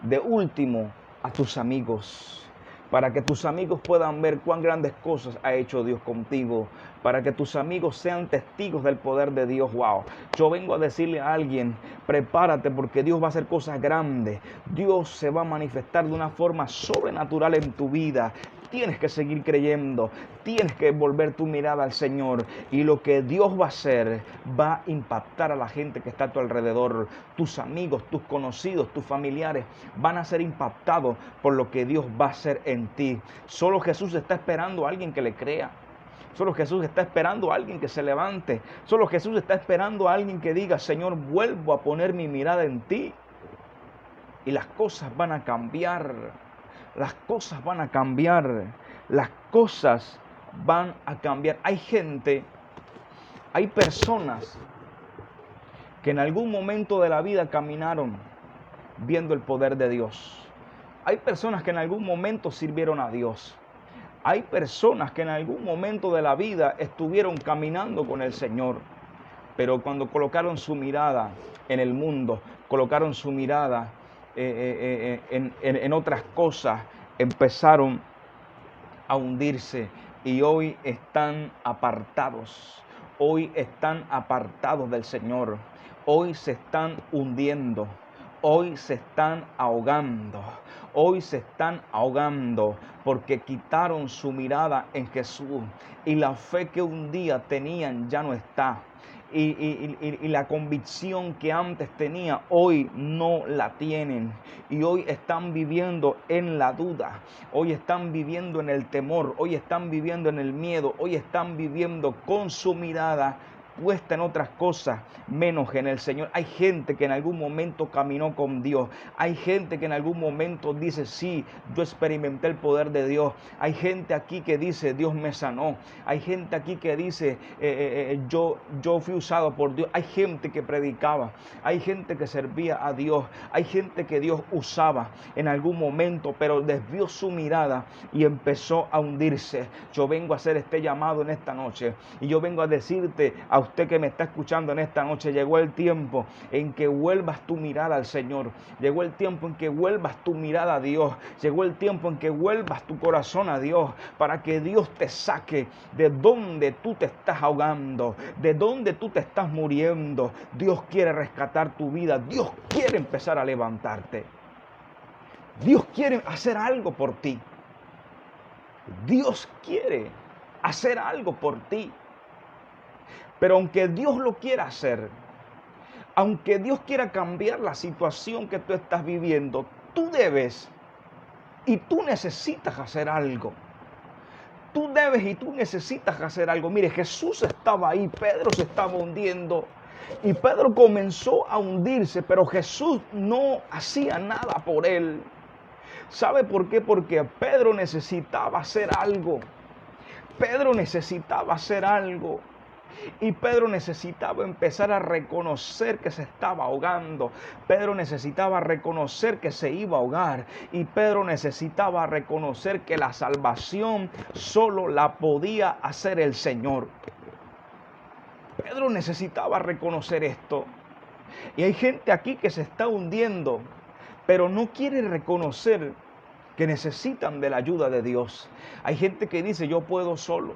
De último, a tus amigos, para que tus amigos puedan ver cuán grandes cosas ha hecho Dios contigo, para que tus amigos sean testigos del poder de Dios. Wow, yo vengo a decirle a alguien, prepárate porque Dios va a hacer cosas grandes. Dios se va a manifestar de una forma sobrenatural en tu vida. Tienes que seguir creyendo, tienes que volver tu mirada al Señor, y lo que Dios va a hacer va a impactar a la gente que está a tu alrededor. Tus amigos, tus conocidos, tus familiares van a ser impactados por lo que Dios va a hacer en ti. Solo Jesús está esperando a alguien que le crea. Solo Jesús está esperando a alguien que se levante. Solo Jesús está esperando a alguien que diga, Señor, vuelvo a poner mi mirada en ti. Y las cosas van a cambiar. Las cosas van a cambiar. Las cosas van a cambiar. Hay personas que en algún momento de la vida caminaron viendo el poder de Dios. Hay personas que en algún momento sirvieron a Dios. Hay personas que en algún momento de la vida estuvieron caminando con el Señor, pero cuando colocaron su mirada en el mundo, colocaron su mirada en otras cosas, empezaron a hundirse y hoy están apartados. Hoy están apartados del Señor. Hoy se están hundiendo. Hoy se están ahogando. Hoy se están ahogando porque quitaron su mirada en Jesús y la fe que un día tenían ya no está. Y la convicción que antes tenía, hoy no la tienen. Y hoy están viviendo en la duda. Hoy están viviendo en el temor. Hoy están viviendo en el miedo. Hoy están viviendo con su mirada puesta en otras cosas menos en el Señor. Hay gente que en algún momento caminó con Dios. Hay gente que en algún momento dice, sí, yo experimenté el poder de Dios. Hay gente aquí que dice, Dios me sanó. Hay gente aquí que dice, yo fui usado por Dios. Hay gente que predicaba. Hay gente que servía a Dios. Hay gente que Dios usaba en algún momento, pero desvió su mirada y empezó a hundirse. Yo vengo a hacer este llamado en esta noche y yo vengo a decirte a usted que me está escuchando en esta noche, llegó el tiempo en que vuelvas tu mirada al Señor. Llegó el tiempo en que vuelvas tu mirada a Dios. Llegó el tiempo en que vuelvas tu corazón a Dios para que Dios te saque de donde tú te estás ahogando, de donde tú te estás muriendo. Dios quiere rescatar tu vida. Dios quiere empezar a levantarte. Dios quiere hacer algo por ti. Dios quiere hacer algo por ti. Pero aunque Dios lo quiera hacer, aunque Dios quiera cambiar la situación que tú estás viviendo, tú debes y tú necesitas hacer algo. Tú debes y tú necesitas hacer algo. Mire, Jesús estaba ahí, Pedro se estaba hundiendo y Pedro comenzó a hundirse, pero Jesús no hacía nada por él. ¿Sabe por qué? Porque Pedro necesitaba hacer algo. Pedro necesitaba hacer algo. Y Pedro necesitaba empezar a reconocer que se estaba ahogando. Pedro necesitaba reconocer que se iba a ahogar. Y Pedro necesitaba reconocer que la salvación solo la podía hacer el Señor. Pedro necesitaba reconocer esto. Y hay gente aquí que se está hundiendo, pero no quiere reconocer que necesitan de la ayuda de Dios. Hay gente que dice, yo puedo solo.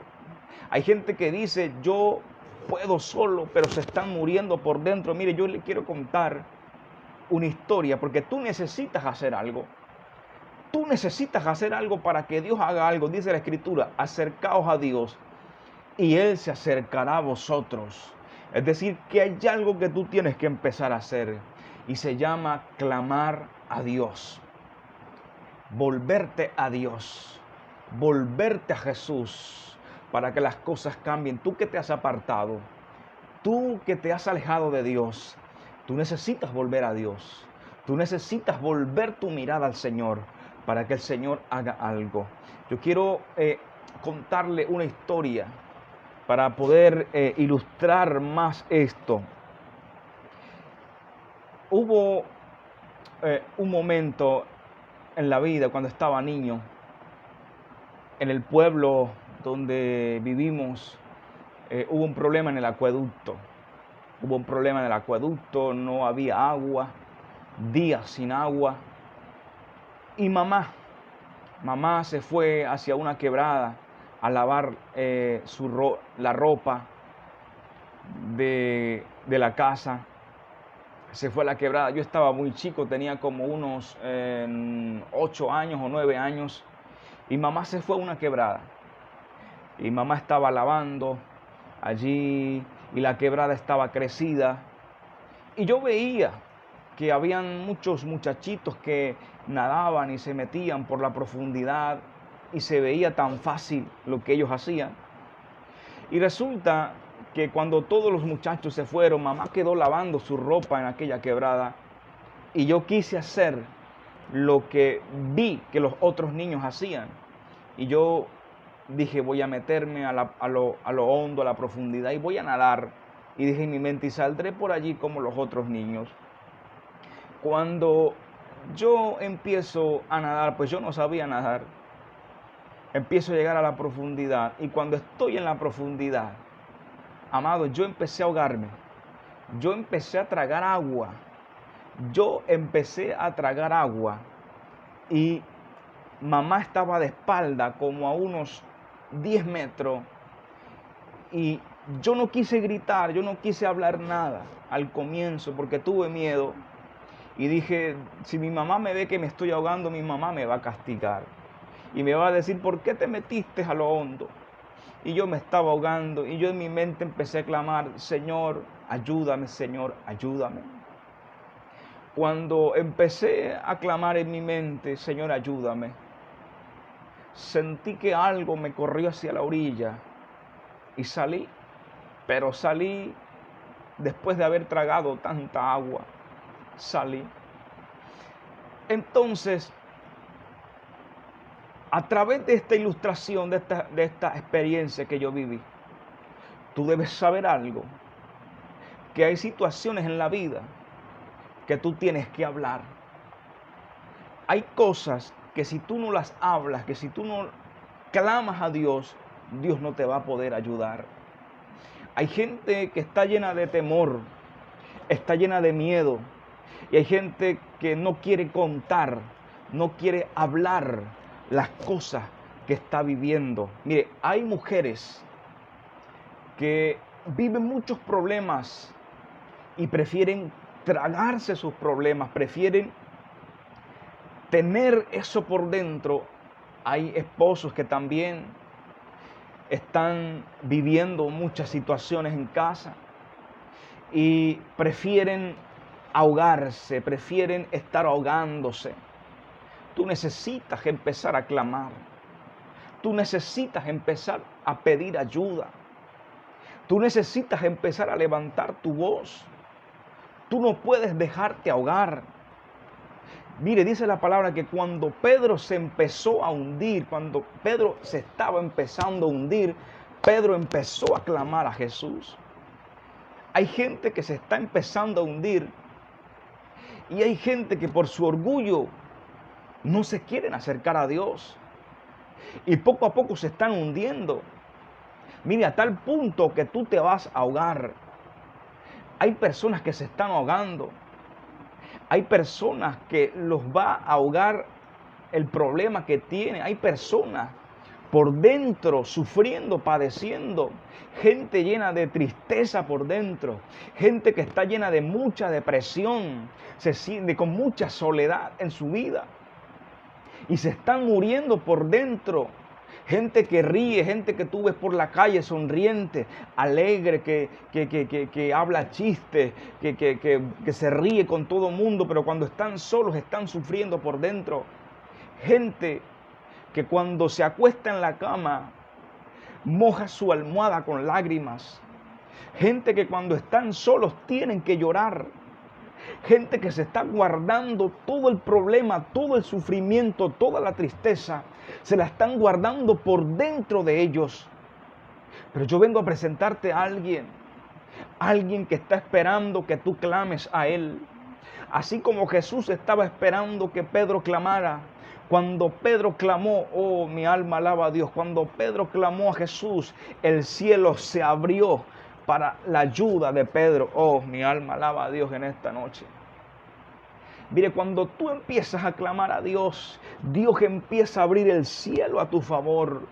Hay gente que dice, yo puedo solo, pero se están muriendo por dentro. Mire, yo le quiero contar una historia, porque tú necesitas hacer algo. Tú necesitas hacer algo para que Dios haga algo. Dice la Escritura, acercaos a Dios y Él se acercará a vosotros. Es decir, que hay algo que tú tienes que empezar a hacer y se llama clamar a Dios. Volverte a Dios, volverte a Jesús. Para que las cosas cambien. Tú que te has apartado, tú que te has alejado de Dios, tú necesitas volver a Dios. Tú necesitas volver tu mirada al Señor para que el Señor haga algo. Yo quiero contarle una historia para poder ilustrar más esto. Hubo un momento en la vida cuando estaba niño, en el pueblo donde vivimos, hubo un problema en el acueducto. Hubo un problema en el acueducto, no había agua, días sin agua. Y mamá se fue hacia una quebrada a lavar la ropa de la casa. Se fue a la quebrada. Yo estaba muy chico, tenía como unos 8 años o 9 años. Y mamá se fue a una quebrada. Y mamá estaba lavando allí y la quebrada estaba crecida. Y yo veía que habían muchos muchachitos que nadaban y se metían por la profundidad y se veía tan fácil lo que ellos hacían. Y resulta que cuando todos los muchachos se fueron, mamá quedó lavando su ropa en aquella quebrada y yo quise hacer lo que vi que los otros niños hacían. Y yo dije, voy a meterme a lo hondo, a la profundidad, y voy a nadar. Y dije en mi mente, y saldré por allí como los otros niños. Cuando yo empiezo a nadar, pues yo no sabía nadar. empiezo a llegar a la profundidad. Y cuando estoy en la profundidad, amado, yo empecé a ahogarme. Yo empecé a tragar agua. Yo empecé a tragar agua. Y mamá estaba de espalda como a unos 10 metros. Y yo no quise gritar, yo no quise hablar nada al comienzo porque tuve miedo. Y dije, si mi mamá me ve que me estoy ahogando, mi mamá me va a castigar. Y me va a decir, ¿por qué te metiste a lo hondo? Y yo me estaba ahogando y yo en mi mente empecé a clamar, Señor, ayúdame, Señor, ayúdame. Cuando empecé a clamar en mi mente, Señor, ayúdame, sentí que algo me corrió hacia la orilla y salí, pero salí después de haber tragado tanta agua, salí. Entonces, a través de esta ilustración, de esta experiencia que yo viví, tú debes saber algo, que hay situaciones en la vida que tú tienes que hablar. Hay cosas que si tú no las hablas, que si tú no clamas a Dios, Dios no te va a poder ayudar. Hay gente que está llena de temor, está llena de miedo, y hay gente que no quiere contar, no quiere hablar las cosas que está viviendo. Mire, hay mujeres que viven muchos problemas y prefieren tragarse sus problemas, prefieren tener eso por dentro. Hay esposos que también están viviendo muchas situaciones en casa y prefieren ahogarse, prefieren estar ahogándose. Tú necesitas empezar a clamar. Tú necesitas empezar a pedir ayuda. Tú necesitas empezar a levantar tu voz. Tú no puedes dejarte ahogar. Mire, dice la palabra que cuando Pedro se empezó a hundir, cuando Pedro se estaba empezando a hundir, Pedro empezó a clamar a Jesús. Hay gente que se está empezando a hundir y hay gente que por su orgullo no se quieren acercar a Dios y poco a poco se están hundiendo. Mire, a tal punto que tú te vas a ahogar. Hay personas que se están ahogando. Hay personas que los va a ahogar el problema que tienen. Hay personas por dentro sufriendo, padeciendo. Gente llena de tristeza por dentro. Gente que está llena de mucha depresión. Se siente con mucha soledad en su vida. Y se están muriendo por dentro. Gente que ríe, gente que tú ves por la calle sonriente, alegre, que habla chistes, que se ríe con todo el mundo, pero cuando están solos están sufriendo por dentro. Gente que cuando se acuesta en la cama moja su almohada con lágrimas. Gente que cuando están solos tienen que llorar. Gente que se está guardando todo el problema, todo el sufrimiento, toda la tristeza, se la están guardando por dentro de ellos. Pero yo vengo a presentarte a alguien que está esperando que tú clames a Él. Así como Jesús estaba esperando que Pedro clamara. Cuando Pedro clamó, oh, mi alma alaba a Dios. Cuando Pedro clamó a Jesús, el cielo se abrió para la ayuda de Pedro. Oh, mi alma alaba a Dios en esta noche. Mire, cuando tú empiezas a clamar a Dios, Dios empieza a abrir el cielo a tu favor.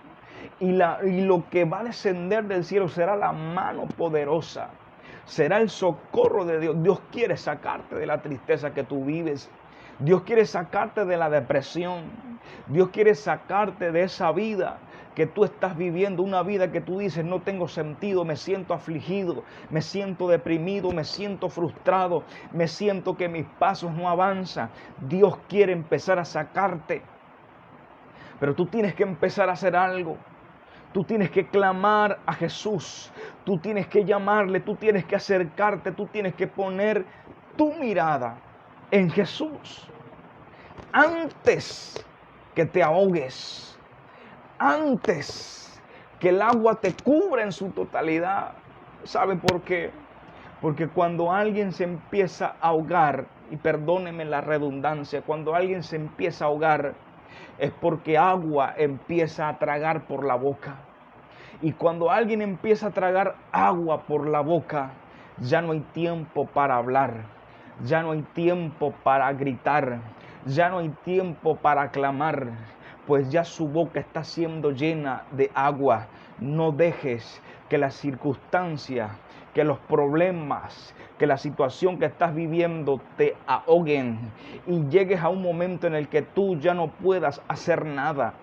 Y lo que va a descender del cielo será la mano poderosa. Será el socorro de Dios. Dios quiere sacarte de la tristeza que tú vives. Dios quiere sacarte de la depresión. Dios quiere sacarte de esa vida que tú estás viviendo, una vida que tú dices, no tengo sentido, me siento afligido, me siento deprimido, me siento frustrado, me siento que mis pasos no avanzan. Dios quiere empezar a sacarte, pero tú tienes que empezar a hacer algo. Tú tienes que clamar a Jesús, tú tienes que llamarle, tú tienes que acercarte, tú tienes que poner tu mirada en Jesús. Antes que te ahogues, antes que el agua te cubra en su totalidad. ¿Sabe por qué? Porque cuando alguien se empieza a ahogar, y perdónenme la redundancia, cuando alguien se empieza a ahogar, es porque agua empieza a tragar por la boca. Y cuando alguien empieza a tragar agua por la boca, ya no hay tiempo para hablar, ya no hay tiempo para gritar, ya no hay tiempo para clamar, pues ya su boca está siendo llena de agua. No dejes que las circunstancias, que los problemas, que la situación que estás viviendo te ahoguen y llegues a un momento en el que tú ya no puedas hacer nada.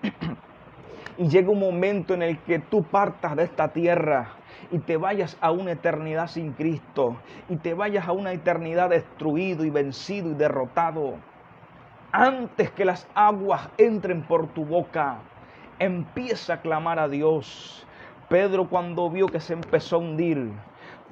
Y llega un momento en el que tú partas de esta tierra y te vayas a una eternidad sin Cristo, y te vayas a una eternidad destruido y vencido y derrotado. Antes que las aguas entren por tu boca, empieza a clamar a Dios. Pedro, cuando vio que se empezó a hundir,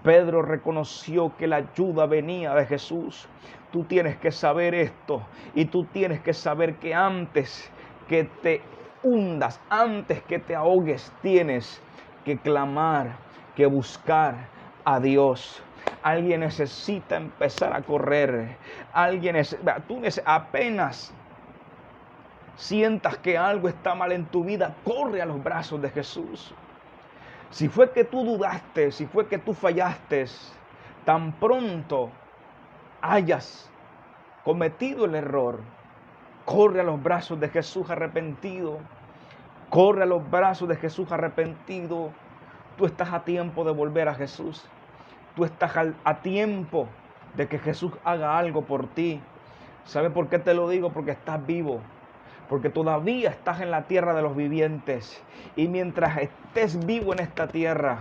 Pedro reconoció que la ayuda venía de Jesús. Tú tienes que saber esto, y tú tienes que saber que antes que te hundas, antes que te ahogues, tienes que clamar, que buscar a Dios. Alguien necesita empezar a correr. Apenas sientas que algo está mal en tu vida, corre a los brazos de Jesús. Si fue que tú dudaste, si fue que tú fallaste, tan pronto hayas cometido el error, corre a los brazos de Jesús arrepentido. Corre a los brazos de Jesús arrepentido. Tú estás a tiempo de volver a Jesús. Tú estás a tiempo de que Jesús haga algo por ti. ¿Sabe por qué te lo digo? Porque estás vivo. Porque todavía estás en la tierra de los vivientes. Y mientras estés vivo en esta tierra,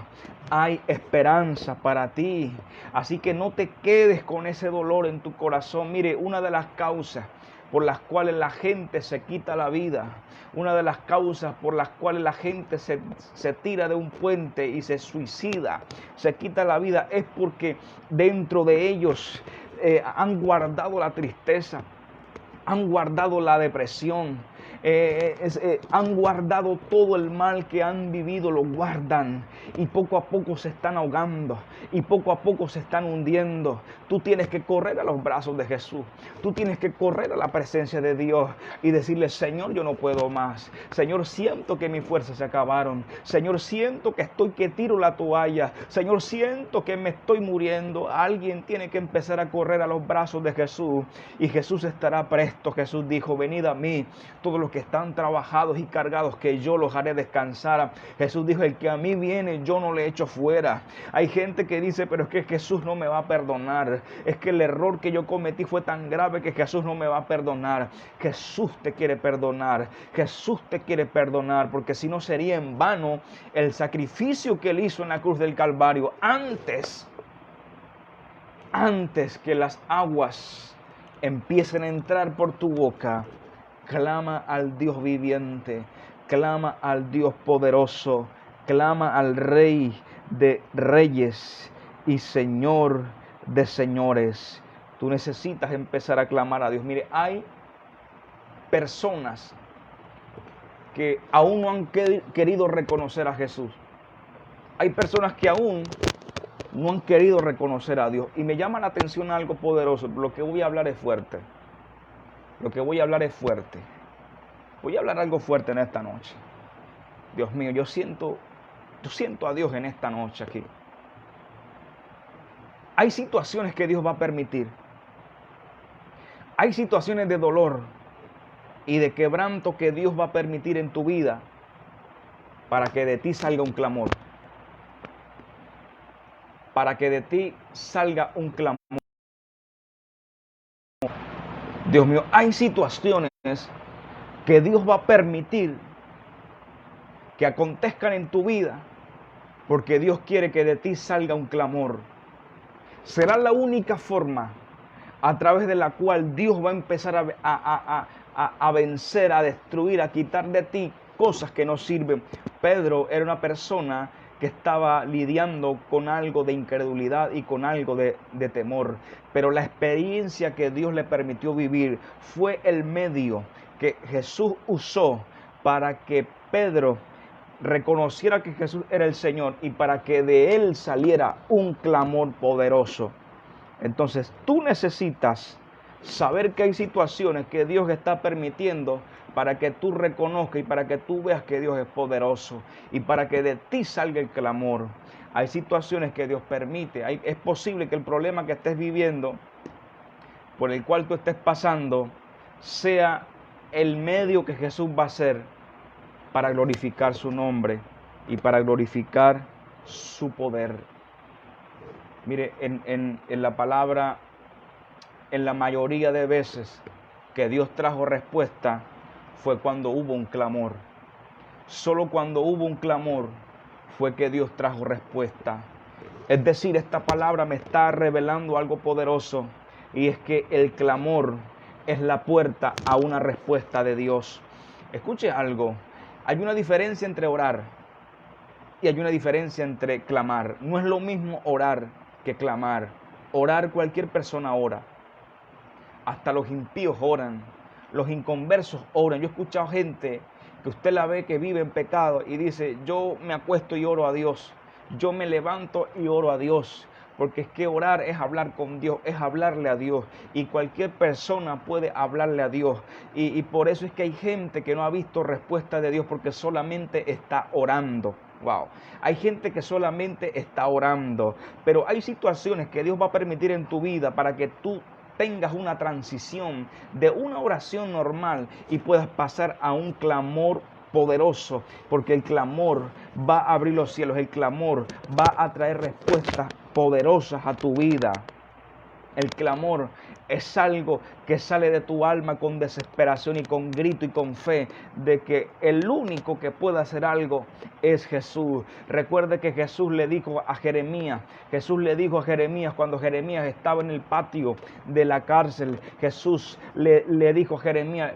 hay esperanza para ti. Así que no te quedes con ese dolor en tu corazón. Mire, una de las causas por las cuales la gente se quita la vida, una de las causas por las cuales la gente se tira de un puente y se suicida, se quita la vida, es porque dentro de ellos han guardado la tristeza, han guardado la depresión, han guardado todo el mal que han vivido, lo guardan, y poco a poco se están ahogando, y poco a poco se están hundiendo. Tú tienes que correr a los brazos de Jesús. Tú tienes que correr a la presencia de Dios y decirle: Señor, yo no puedo más. Señor, siento que mis fuerzas se acabaron. Señor, siento que tiro la toalla. Señor, siento que me estoy muriendo. Alguien tiene que empezar a correr a los brazos de Jesús, y Jesús estará presto. Jesús dijo: venid a mí, todos los que están trabajados y cargados, que yo los haré descansar. Jesús dijo: el que a mí viene, yo no le echo fuera. Hay gente que dice: pero es que Jesús no me va a perdonar. Es que el error que yo cometí fue tan grave que Jesús no me va a perdonar. Jesús te quiere perdonar. Jesús te quiere perdonar, porque si no sería en vano el sacrificio que Él hizo en la cruz del Calvario. Antes que las aguas empiecen a entrar por tu boca, clama al Dios viviente, clama al Dios poderoso, clama al Rey de reyes y Señor de señores. Tú necesitas empezar a clamar a Dios. Mire, hay personas que aún no han querido reconocer a Jesús. Hay personas que aún no han querido reconocer a Dios. Y me llama la atención algo poderoso. Lo que voy a hablar es fuerte. Lo que voy a hablar es fuerte. Voy a hablar algo fuerte en esta noche. Dios mío, yo siento a Dios en esta noche aquí. Hay situaciones que Dios va a permitir. Hay situaciones de dolor y de quebranto que Dios va a permitir en tu vida para que de ti salga un clamor. Para que de ti salga un clamor. Dios mío, hay situaciones que Dios va a permitir que acontezcan en tu vida porque Dios quiere que de ti salga un clamor. Será la única forma a través de la cual Dios va a empezar a vencer, a destruir, a quitar de ti cosas que no sirven. Pedro era una persona que estaba lidiando con algo de incredulidad y con algo de temor. Pero la experiencia que Dios le permitió vivir fue el medio que Jesús usó para que Pedro reconociera que Jesús era el Señor y para que de él saliera un clamor poderoso. Entonces tú necesitas saber que hay situaciones que Dios está permitiendo para que tú reconozcas y para que tú veas que Dios es poderoso y para que de ti salga el clamor. Hay situaciones que Dios permite. Es posible que el problema que estés viviendo, por el cual tú estés pasando, sea el medio que Jesús va a hacer para glorificar su nombre y para glorificar su poder. Mire, en la palabra, en la mayoría de veces que Dios trajo respuesta fue cuando hubo un clamor. Solo cuando hubo un clamor fue que Dios trajo respuesta. Es decir, esta palabra me está revelando algo poderoso, y es que el clamor es la puerta a una respuesta de Dios. Escuche algo, hay una diferencia entre orar y hay una diferencia entre clamar. No es lo mismo orar que clamar. Orar, cualquier persona ora. Hasta los impíos oran, los inconversos oran. Yo he escuchado gente que usted la ve que vive en pecado y dice: yo me acuesto y oro a Dios, yo me levanto y oro a Dios. Porque es que orar es hablar con Dios, es hablarle a Dios. Y cualquier persona puede hablarle a Dios. Y por eso es que hay gente que no ha visto respuesta de Dios, porque solamente está orando. Wow. Hay gente que solamente está orando. Pero hay situaciones que Dios va a permitir en tu vida para que tú tengas una transición de una oración normal y puedas pasar a un clamor poderoso, porque el clamor va a abrir los cielos, el clamor va a traer respuestas poderosas a tu vida. El clamor es algo que sale de tu alma con desesperación y con grito y con fe de que el único que puede hacer algo es Jesús. Recuerde que Jesús le dijo a Jeremías cuando Jeremías estaba en el patio de la cárcel, Jesús le dijo a Jeremías,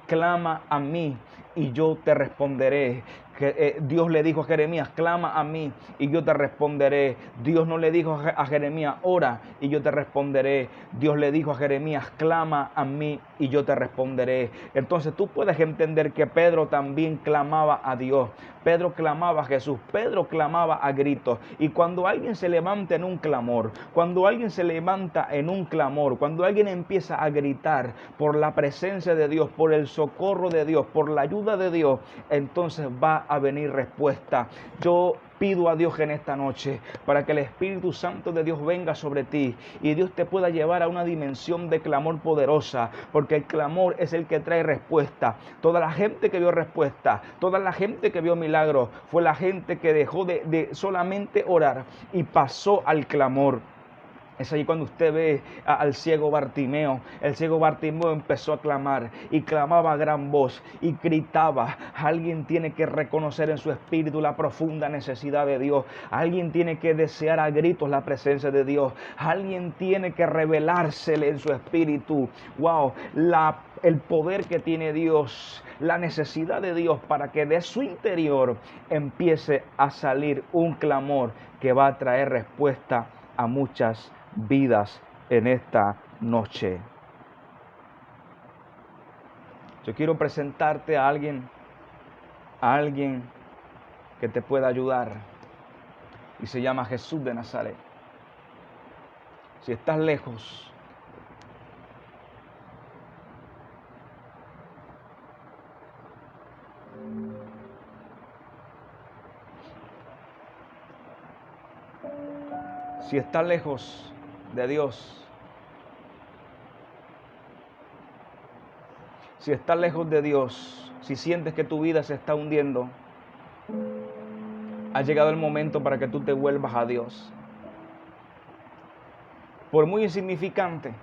clama a mí y yo te responderé. Dios le dijo a Jeremías: clama a mí y yo te responderé. Dios no le dijo a Jeremías: ora y yo te responderé. Dios le dijo a Jeremías: clama a mí y yo te responderé. Entonces tú puedes entender que Pedro también clamaba a Dios. Pedro clamaba a Jesús. Pedro clamaba a gritos. Y cuando alguien se levanta en un clamor, cuando alguien empieza a gritar por la presencia de Dios, por el socorro de Dios, por la ayuda de Dios, entonces va a venir respuesta. Yo pido a Dios en esta noche para que el Espíritu Santo de Dios venga sobre ti y Dios te pueda llevar a una dimensión de clamor poderosa, porque el clamor es el que trae respuesta. Toda la gente que vio respuesta, toda la gente que vio milagros, fue la gente que dejó de solamente orar y pasó al clamor. Es ahí cuando usted ve al ciego Bartimeo. El ciego Bartimeo empezó a clamar y clamaba a gran voz y gritaba. Alguien tiene que reconocer en su espíritu la profunda necesidad de Dios. Alguien tiene que desear a gritos la presencia de Dios. Alguien tiene que revelársele en su espíritu. Wow, el poder que tiene Dios, la necesidad de Dios para que de su interior empiece a salir un clamor que va a traer respuesta a muchas vidas en esta noche. Yo quiero presentarte a alguien que te pueda ayudar, y se llama Jesús de Nazaret. Si estás lejos, de Dios, si estás lejos de Dios, si sientes que tu vida se está hundiendo, ha llegado el momento para que tú te vuelvas a Dios. Por muy insignificante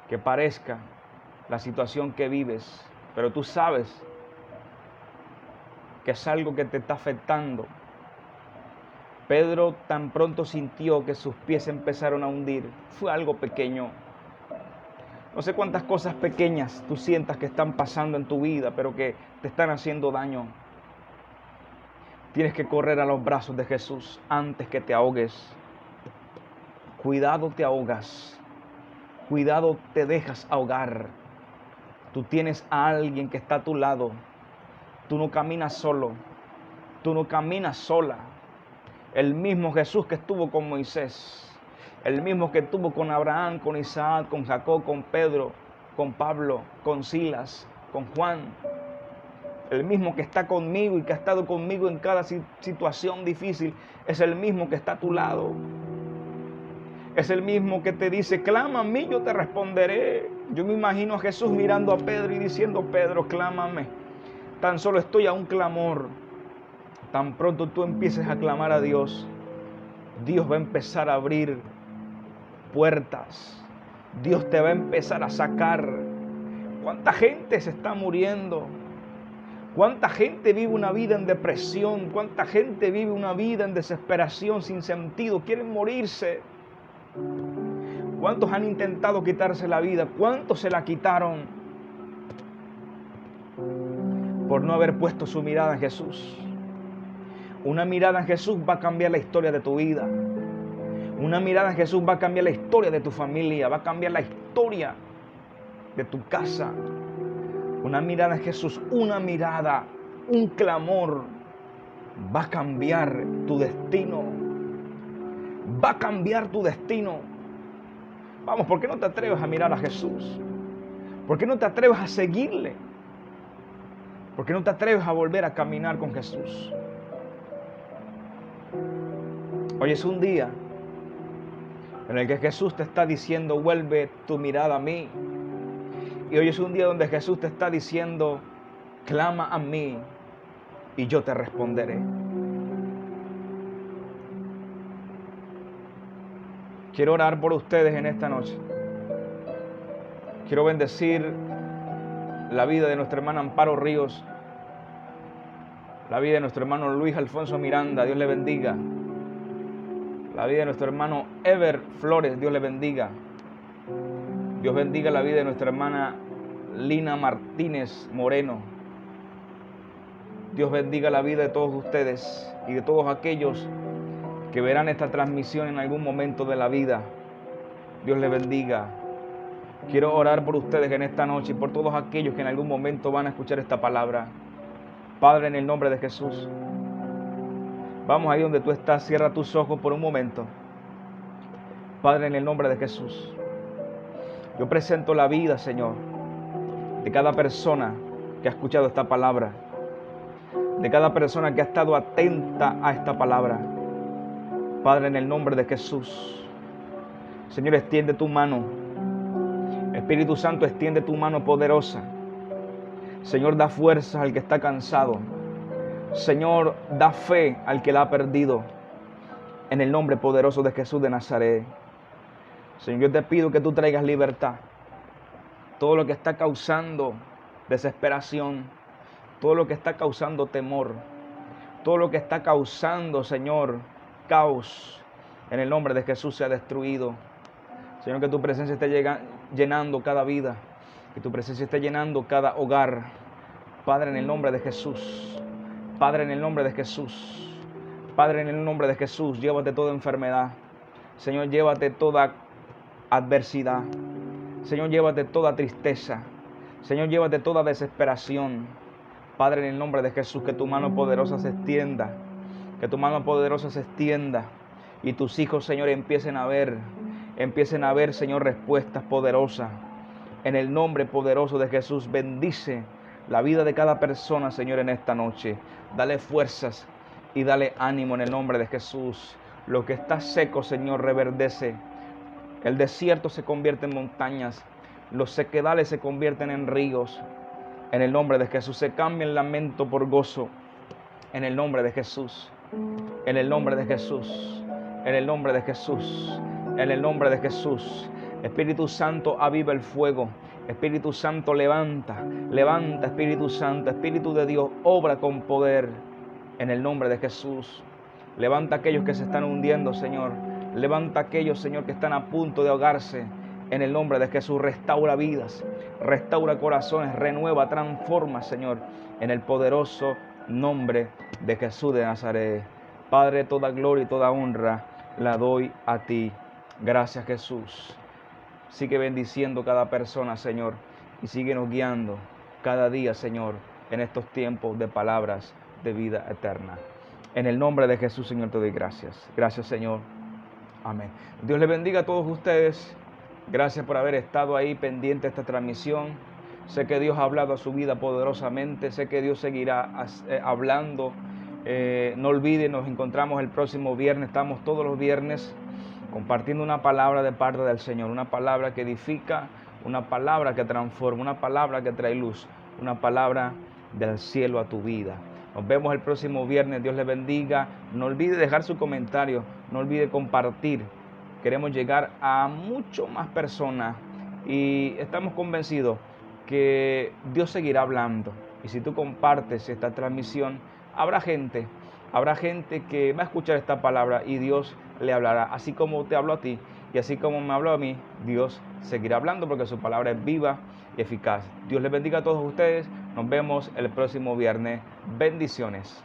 que parezca la situación que vives, pero tú sabes que es algo que te está afectando. Pedro tan pronto sintió que sus pies empezaron a hundir. Fue algo pequeño. No sé cuántas cosas pequeñas tú sientas que están pasando en tu vida, pero que te están haciendo daño. Tienes que correr a los brazos de Jesús antes que te ahogues. Cuidado, te ahogas. Cuidado, te dejas ahogar. Tú tienes a alguien que está a tu lado. Tú no caminas solo. Tú no caminas sola. El mismo Jesús que estuvo con Moisés, el mismo que estuvo con Abraham, con Isaac, con Jacob, con Pedro, con Pablo, con Silas, con Juan. El mismo que está conmigo y que ha estado conmigo en cada situación difícil es el mismo que está a tu lado. Es el mismo que te dice, clama a mí, yo te responderé. Yo me imagino a Jesús mirando a Pedro y diciendo, Pedro, clámame. Tan solo estoy a un clamor. Tan pronto tú empieces a clamar a Dios, Dios va a empezar a abrir puertas. Dios te va a empezar a sacar. ¿Cuánta gente se está muriendo? ¿Cuánta gente vive una vida en depresión? ¿Cuánta gente vive una vida en desesperación sin sentido? Quieren morirse. ¿Cuántos han intentado quitarse la vida? ¿Cuántos se la quitaron? Por no haber puesto su mirada en Jesús. Una mirada en Jesús va a cambiar la historia de tu vida. Una mirada en Jesús va a cambiar la historia de tu familia. Va a cambiar la historia de tu casa. Una mirada en Jesús, una mirada, un clamor va a cambiar tu destino. Va a cambiar tu destino. Vamos, ¿por qué no te atreves a mirar a Jesús? ¿Por qué no te atreves a seguirle? ¿Por qué no te atreves a volver a caminar con Jesús? Hoy es un día en el que Jesús te está diciendo, vuelve tu mirada a mí. Y hoy es un día donde Jesús te está diciendo, clama a mí y yo te responderé. Quiero orar por ustedes en esta noche. Quiero bendecir la vida de nuestra hermana Amparo Ríos, la vida de nuestro hermano Luis Alfonso Miranda, Dios le bendiga. La vida de nuestro hermano Ever Flores, Dios le bendiga. Dios bendiga la vida de nuestra hermana Lina Martínez Moreno. Dios bendiga la vida de todos ustedes y de todos aquellos que verán esta transmisión en algún momento de la vida. Dios les bendiga. Quiero orar por ustedes en esta noche y por todos aquellos que en algún momento van a escuchar esta palabra. Padre, en el nombre de Jesús, vamos ahí donde tú estás, cierra tus ojos por un momento. Padre, en el nombre de Jesús, yo presento la vida, Señor, de cada persona que ha escuchado esta palabra, de cada persona que ha estado atenta a esta palabra. Padre, en el nombre de Jesús, Señor, extiende tu mano. Espíritu Santo, extiende tu mano poderosa. Señor, da fuerza al que está cansado. Señor, da fe al que la ha perdido. En el nombre poderoso de Jesús de Nazaret. Señor, yo te pido que tú traigas libertad. Todo lo que está causando desesperación, todo lo que está causando temor, todo lo que está causando, Señor, caos, en el nombre de Jesús sea destruido. Señor, que tu presencia esté llenando cada vida, que tu presencia esté llenando cada hogar. Padre, en el nombre de Jesús. Padre, en el nombre de Jesús. Padre, en el nombre de Jesús, llévate toda enfermedad. Señor, llévate toda adversidad. Señor, llévate toda tristeza. Señor, llévate toda desesperación. Padre, en el nombre de Jesús, que tu mano poderosa se extienda. Que tu mano poderosa se extienda. Y tus hijos, Señor, empiecen a ver, Señor, respuestas poderosas. En el nombre poderoso de Jesús, bendice la vida de cada persona, Señor, en esta noche. Dale fuerzas y dale ánimo en el nombre de Jesús. Lo que está seco, Señor, reverdece. El desierto se convierte en montañas. Los sequedales se convierten en ríos. En el nombre de Jesús se cambia el lamento por gozo. En el nombre de Jesús. En el nombre de Jesús. En el nombre de Jesús. En el nombre de Jesús. Espíritu Santo, aviva el fuego. Espíritu Santo, levanta. Levanta, Espíritu Santo. Espíritu de Dios, obra con poder. En el nombre de Jesús. Levanta a aquellos que se están hundiendo, Señor. Levanta a aquellos, Señor, que están a punto de ahogarse. En el nombre de Jesús, restaura vidas. Restaura corazones. Renueva, transforma, Señor. En el poderoso nombre de Jesús de Nazaret. Padre, toda gloria y toda honra la doy a ti. Gracias, Jesús. Sigue bendiciendo cada persona, Señor, y síguenos guiando cada día, Señor, en estos tiempos de palabras de vida eterna. En el nombre de Jesús, Señor, te doy gracias. Gracias, Señor. Amén. Dios les bendiga a todos ustedes. Gracias por haber estado ahí pendiente de esta transmisión. Sé que Dios ha hablado a su vida poderosamente. Sé que Dios seguirá hablando. No olviden, nos encontramos el próximo viernes. Estamos todos los viernes compartiendo una palabra de parte del Señor. Una palabra que edifica, una palabra que transforma, una palabra que trae luz, una palabra del cielo a tu vida. Nos vemos el próximo viernes. Dios les bendiga. No olvide dejar su comentario. No olvide compartir. Queremos llegar a mucho más personas y estamos convencidos que Dios seguirá hablando. Y si tú compartes esta transmisión, habrá gente que va a escuchar esta palabra y Dios le hablará. Así como te habló a ti y así como me habló a mí, Dios seguirá hablando porque su palabra es viva y eficaz. Dios les bendiga a todos ustedes. Nos vemos el próximo viernes. Bendiciones.